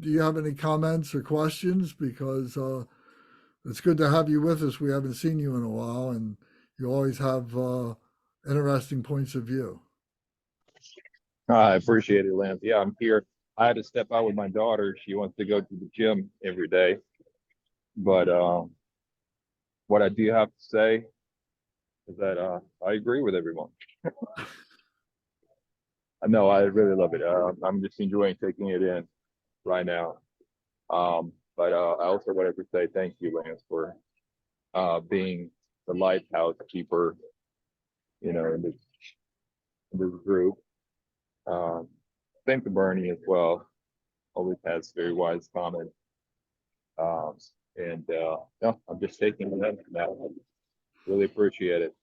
[SPEAKER 1] you have any comments or questions? Because it's good to have you with us. We haven't seen you in a while, and you always have interesting points of view.
[SPEAKER 13] I appreciate it, Lance. Yeah, I'm here. I had to step out with my daughter. She wants to go to the gym every day. But what I do have to say is that I agree with everyone. No, I really love it. I'm just enjoying taking it in right now. But I also wanted to say thank you, Lance, for being the lighthouse keeper, in this group. Same to Bernie as well. Always has very wise comments. No, I'm just taking it in now. Really appreciate it.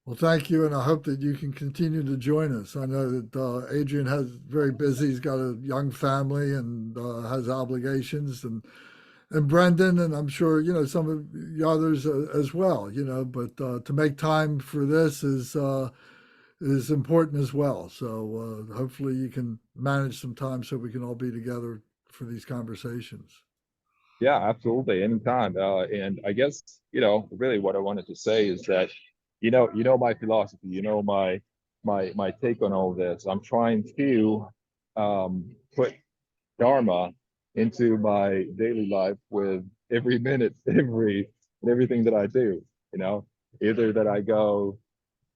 [SPEAKER 1] Well, thank you, and I hope that you can continue to join us. I know that Adrian has very busy. He's got a young family and has obligations, and Brendan, and I'm sure some of the others as well. But to make time for this is important as well. So hopefully you can manage some time so we can all be together for these conversations.
[SPEAKER 13] Yeah, absolutely, anytime. And I guess really what I wanted to say is that my philosophy, my take on all this. I'm trying to put Dharma into my daily life with every minute, everything that I do. Either that I go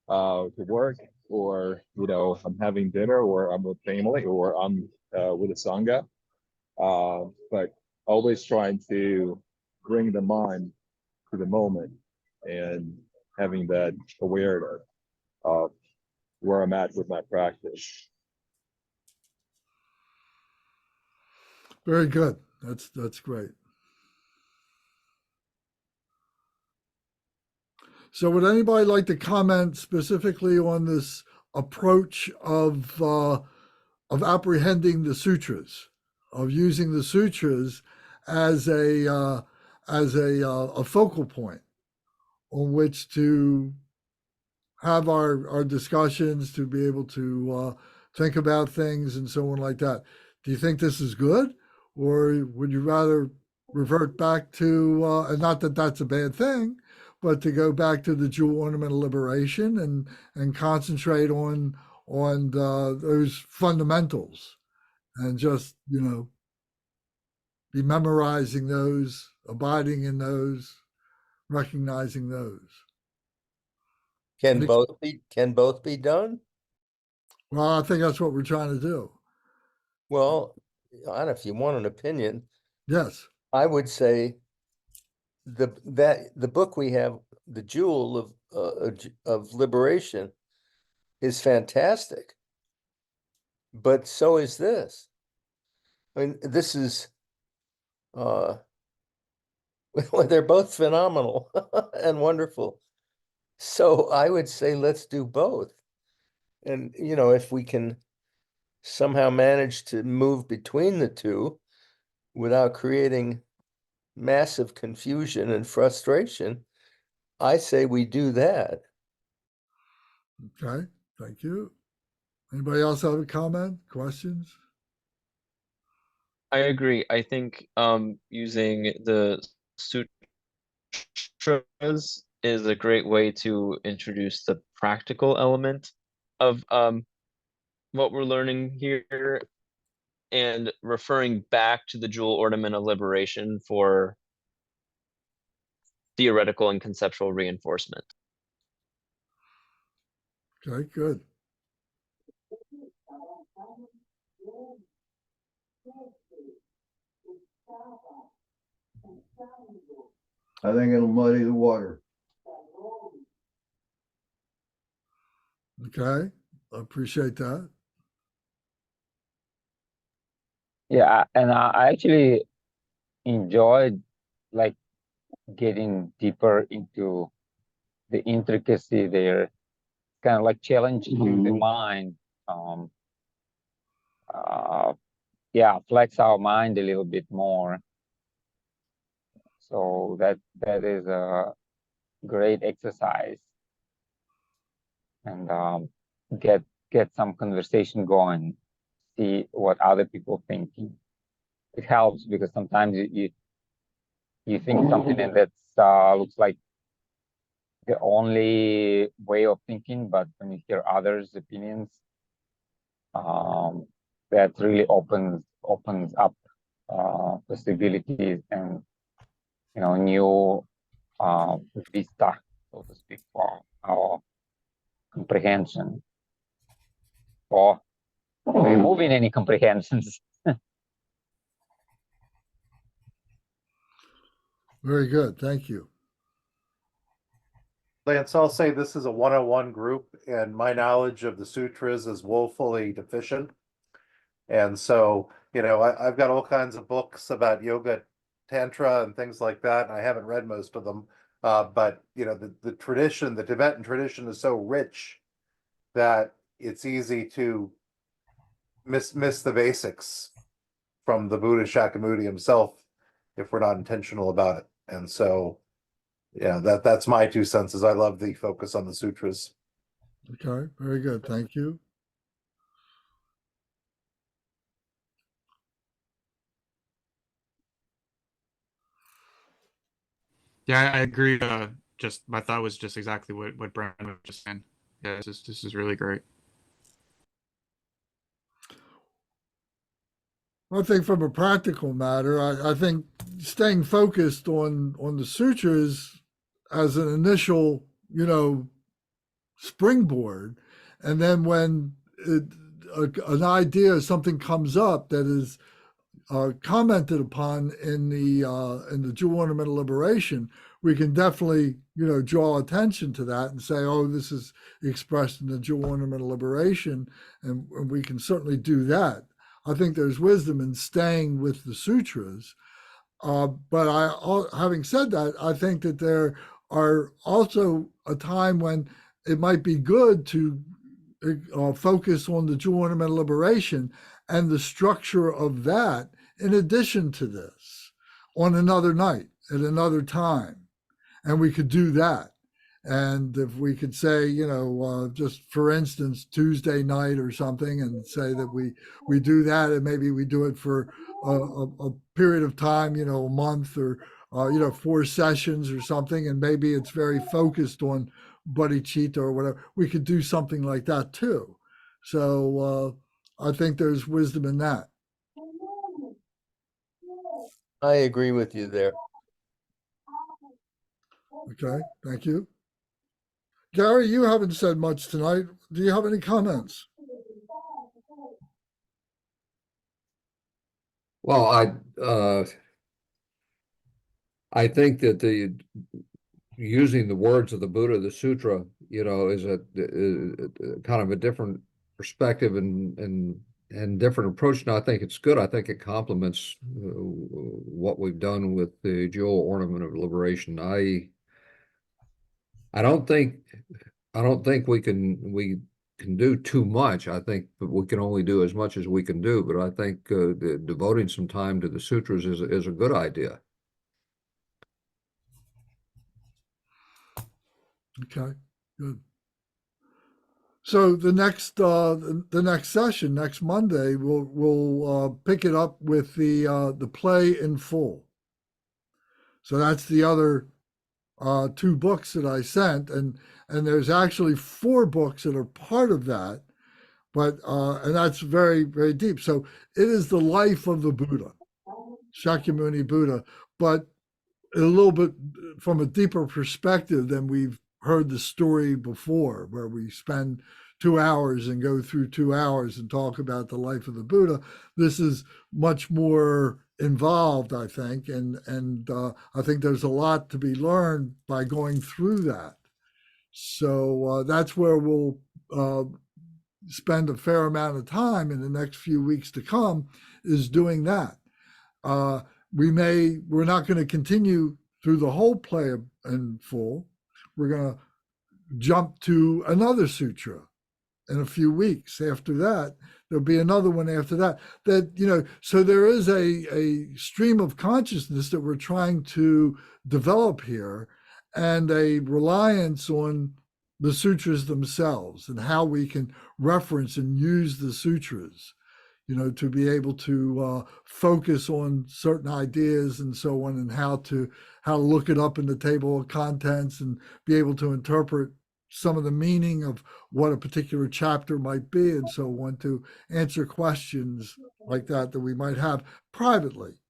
[SPEAKER 13] to work, or I'm having dinner, or I'm with family, or I'm with a sangha. But always trying to bring the mind to the moment and having that awareness of where I'm at with my practice.
[SPEAKER 1] Very good. That's great. So would anybody like to comment specifically on this approach of apprehending the sutras, of using the sutras as a focal point on which to have our discussions, to be able to think about things and so on like that? Do you think this is good, or would you rather revert back to, and not that that's a bad thing, but to go back to the jewel ornament of liberation and concentrate on those fundamentals and just be memorizing those, abiding in those, recognizing those?
[SPEAKER 8] Can both be done?
[SPEAKER 1] Well, I think that's what we're trying to do.
[SPEAKER 8] Well, I don't know if you want an opinion.
[SPEAKER 1] Yes.
[SPEAKER 8] I would say the book we have, The Jewel of Liberation, is fantastic. But so is this. I mean, this is well, they're both phenomenal and wonderful. So I would say let's do both. And if we can somehow manage to move between the two without creating massive confusion and frustration, I say we do that.
[SPEAKER 1] Okay. Thank you. Anybody else have a comment, questions?
[SPEAKER 11] I agree. I think using the sutras is a great way to introduce the practical element of what we're learning here, and referring back to the jewel ornament of liberation for theoretical and conceptual reinforcement.
[SPEAKER 1] Okay, good.
[SPEAKER 10] I think it'll muddy the water.
[SPEAKER 1] Okay, I appreciate that.
[SPEAKER 7] Yeah, and I actually enjoyed like getting deeper into the intricacy there, kind of like challenging the mind. Yeah, flex our mind a little bit more. So that is a great exercise, and get some conversation going, see what other people thinking. It helps because sometimes you think something and that looks like the only way of thinking, but when you hear others' opinions, that really opens up possibilities and new vista, so to speak, for our comprehension, or removing any comprehensions.
[SPEAKER 1] Very good. Thank you.
[SPEAKER 12] Lance, I'll say this is a 101 group, and my knowledge of the sutras is woefully deficient. And so, I've got all kinds of books about yoga, tantra, and things like that, and I haven't read most of them. But the tradition, the Tibetan tradition, is so rich that it's easy to miss the basics from the Buddha Shakyamuni himself if we're not intentional about it. And so, yeah, that's my 2 cents. Is I love the focus on the sutras.
[SPEAKER 1] Okay, very good. Thank you.
[SPEAKER 2] Yeah, I agree. Just my thought was just exactly what Brandon was just saying. Yeah, this is really great.
[SPEAKER 1] I think from a practical matter, I think staying focused on the sutras as an initial, springboard. And then when an idea, something comes up that is commented upon in the Jewel Ornamental Liberation, we can definitely, draw attention to that and say, oh, this is expressed in the Jewel Ornamental Liberation, and we can certainly do that. I think there's wisdom in staying with the sutras. But having said that, I think that there are also a time when it might be good to focus on the Jewel Ornamental Liberation and the structure of that in addition to this on another night at another time. And we could do that. And if we could say, just for instance, Tuesday night or something, and say that we do that, and maybe we do it for a period of time, a month or, 4 sessions or something, and maybe it's very focused on bodhicitta or whatever. We could do something like that too. So I think there's wisdom in that.
[SPEAKER 8] I agree with you there.
[SPEAKER 1] Okay, thank you. Gary, you haven't said much tonight. Do you have any comments?
[SPEAKER 4] Well, I think that using the words of the Buddha, the Sutra, is a kind of a different perspective and different approach. And I think it's good. I think it complements what we've done with the Jewel Ornament of Liberation. I don't think we can do too much. I think we can only do as much as we can do. But I think devoting some time to the sutras is a good idea.
[SPEAKER 1] Okay, good. So the next session, next Monday, we'll pick it up with the play in full. So that's the other 2 books that I sent, and there's actually 4 books that are part of that, but and that's very, very deep. So it is the life of the Buddha, Shakyamuni Buddha, but a little bit from a deeper perspective than we've heard the story before, where we spend 2 hours and go through 2 hours and talk about the life of the Buddha. This is much more involved, I think, and I think there's a lot to be learned by going through that. So that's where we'll spend a fair amount of time in the next few weeks to come, is doing that. We're not going to continue through the whole play in full. We're going to jump to another sutra in a few weeks. After that, there'll be another one after that. So there is a stream of consciousness that we're trying to develop here, and a reliance on the sutras themselves and how we can reference and use the sutras, to be able to focus on certain ideas and so on, and how to look it up in the table of contents and be able to interpret some of the meaning of what a particular chapter might be, and so on, to answer questions like that we might have privately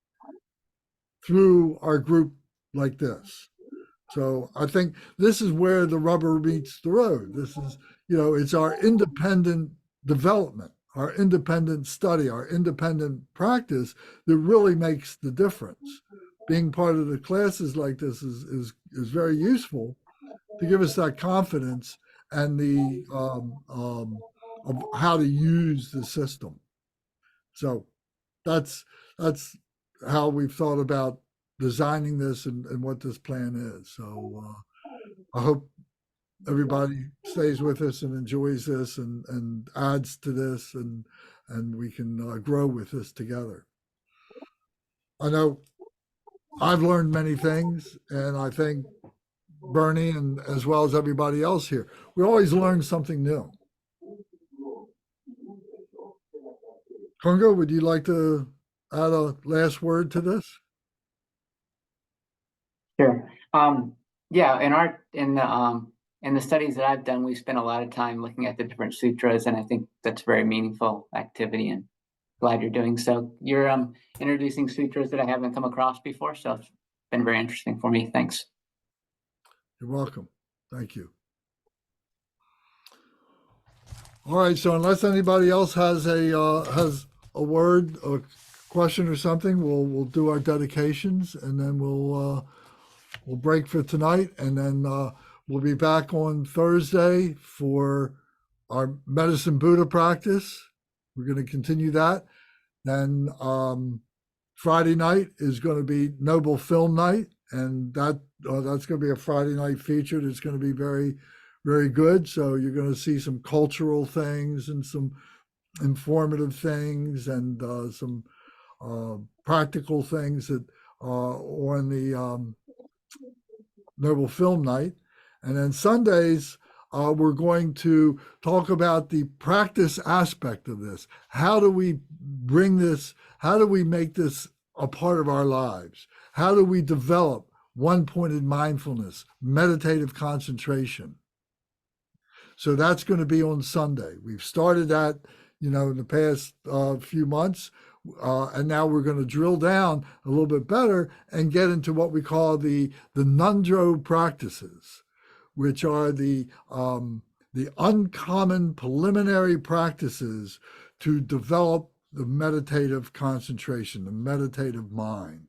[SPEAKER 1] through our group like this. So I think this is where the rubber meets the road. This is, it's our independent development, our independent study, our independent practice that really makes the difference. Being part of the classes like this is very useful to give us that confidence and the of how to use the system. So that's how we've thought about designing this and what this plan is. So I hope everybody stays with us and enjoys this and adds to this, and we can grow with this together. I know I've learned many things, and I think Bernie, and as well as everybody else here, we always learn something new. Kunga, would you like to add a last word to this?
[SPEAKER 6] Sure. Yeah, in the studies that I've done, we spent a lot of time looking at the different sutras, and I think that's a very meaningful activity, and glad you're doing so. You're introducing sutras that I haven't come across before, so it's been very interesting for me. Thanks.
[SPEAKER 1] You're welcome. Thank you. All right, so unless anybody else has a word or question or something, we'll do our dedications, and then we'll break for tonight, and then we'll be back on Thursday for our medicine Buddha practice. We're going to continue that. Then Friday night is going to be Noble Film Night, and that's going to be a Friday night feature that's going to be very, very good. So you're going to see some cultural things and some informative things and some practical things that are on the Noble Film Night. And then Sundays, we're going to talk about the practice aspect of this. How do we bring this? How do we make this a part of our lives? How do we develop one-pointed mindfulness, meditative concentration? So that's going to be on Sunday. We've started that, in the past few months, and now we're going to drill down a little bit better and get into what we call the Nundro practices, which are the uncommon preliminary practices to develop the meditative concentration, the meditative mind.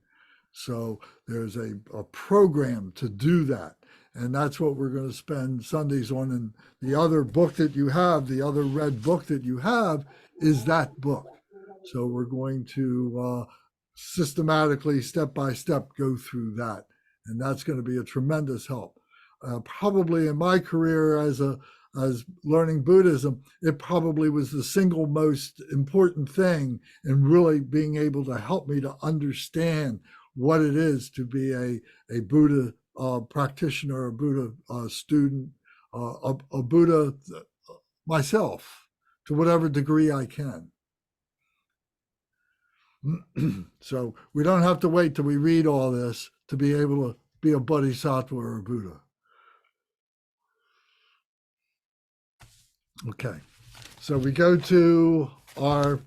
[SPEAKER 1] So there's a program to do that. And that's what we're going to spend Sundays on. And the other book that you have, the other red book that you have, is that book. So we're going to systematically, step by step, go through that. And that's going to be a tremendous help. Probably in my career as learning Buddhism, it probably was the single most important thing in really being able to help me to understand what it is to be a Buddha practitioner, a Buddha student, a Buddha myself, to whatever degree I can. So we don't have to wait till we read all this to be able to be a bodhisattva or a Buddha. Okay, so we go to our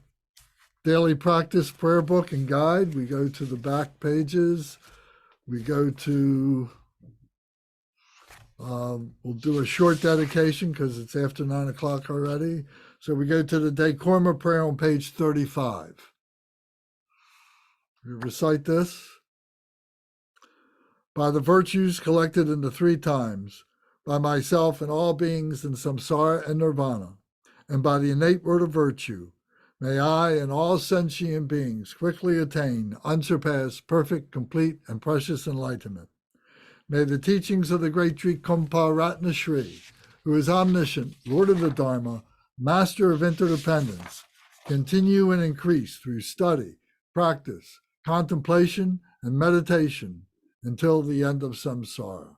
[SPEAKER 1] daily practice prayer book and guide. We go to the back pages. We go to, we'll do a short dedication because it's after 9 o'clock already. So we go to the Dekorma prayer on page 35. We recite this. By the virtues collected in the three times, by myself and all beings in samsara and nirvana, and by the innate word of virtue, may I and all sentient beings quickly attain unsurpassed, perfect, complete, and precious enlightenment. May the teachings of the great Trikampa Ratna Shri, who is omniscient, Lord of the Dharma, master of interdependence, continue and increase through study, practice, contemplation, and meditation until the end of samsara.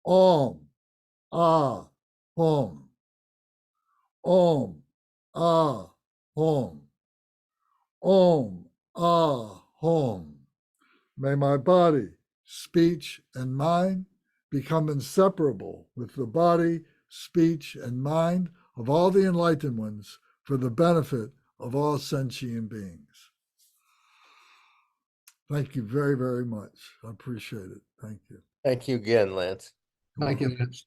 [SPEAKER 1] Om, Ah, Hum. Om, Ah, Hum. Om, Ah, Hum. May my body, speech, and mind become inseparable with the body, speech, and mind of all the enlightened ones for the benefit of all sentient beings. Thank you very, very much. I appreciate it. Thank you.
[SPEAKER 8] Thank you again, Lance.
[SPEAKER 4] Thank you, Lance.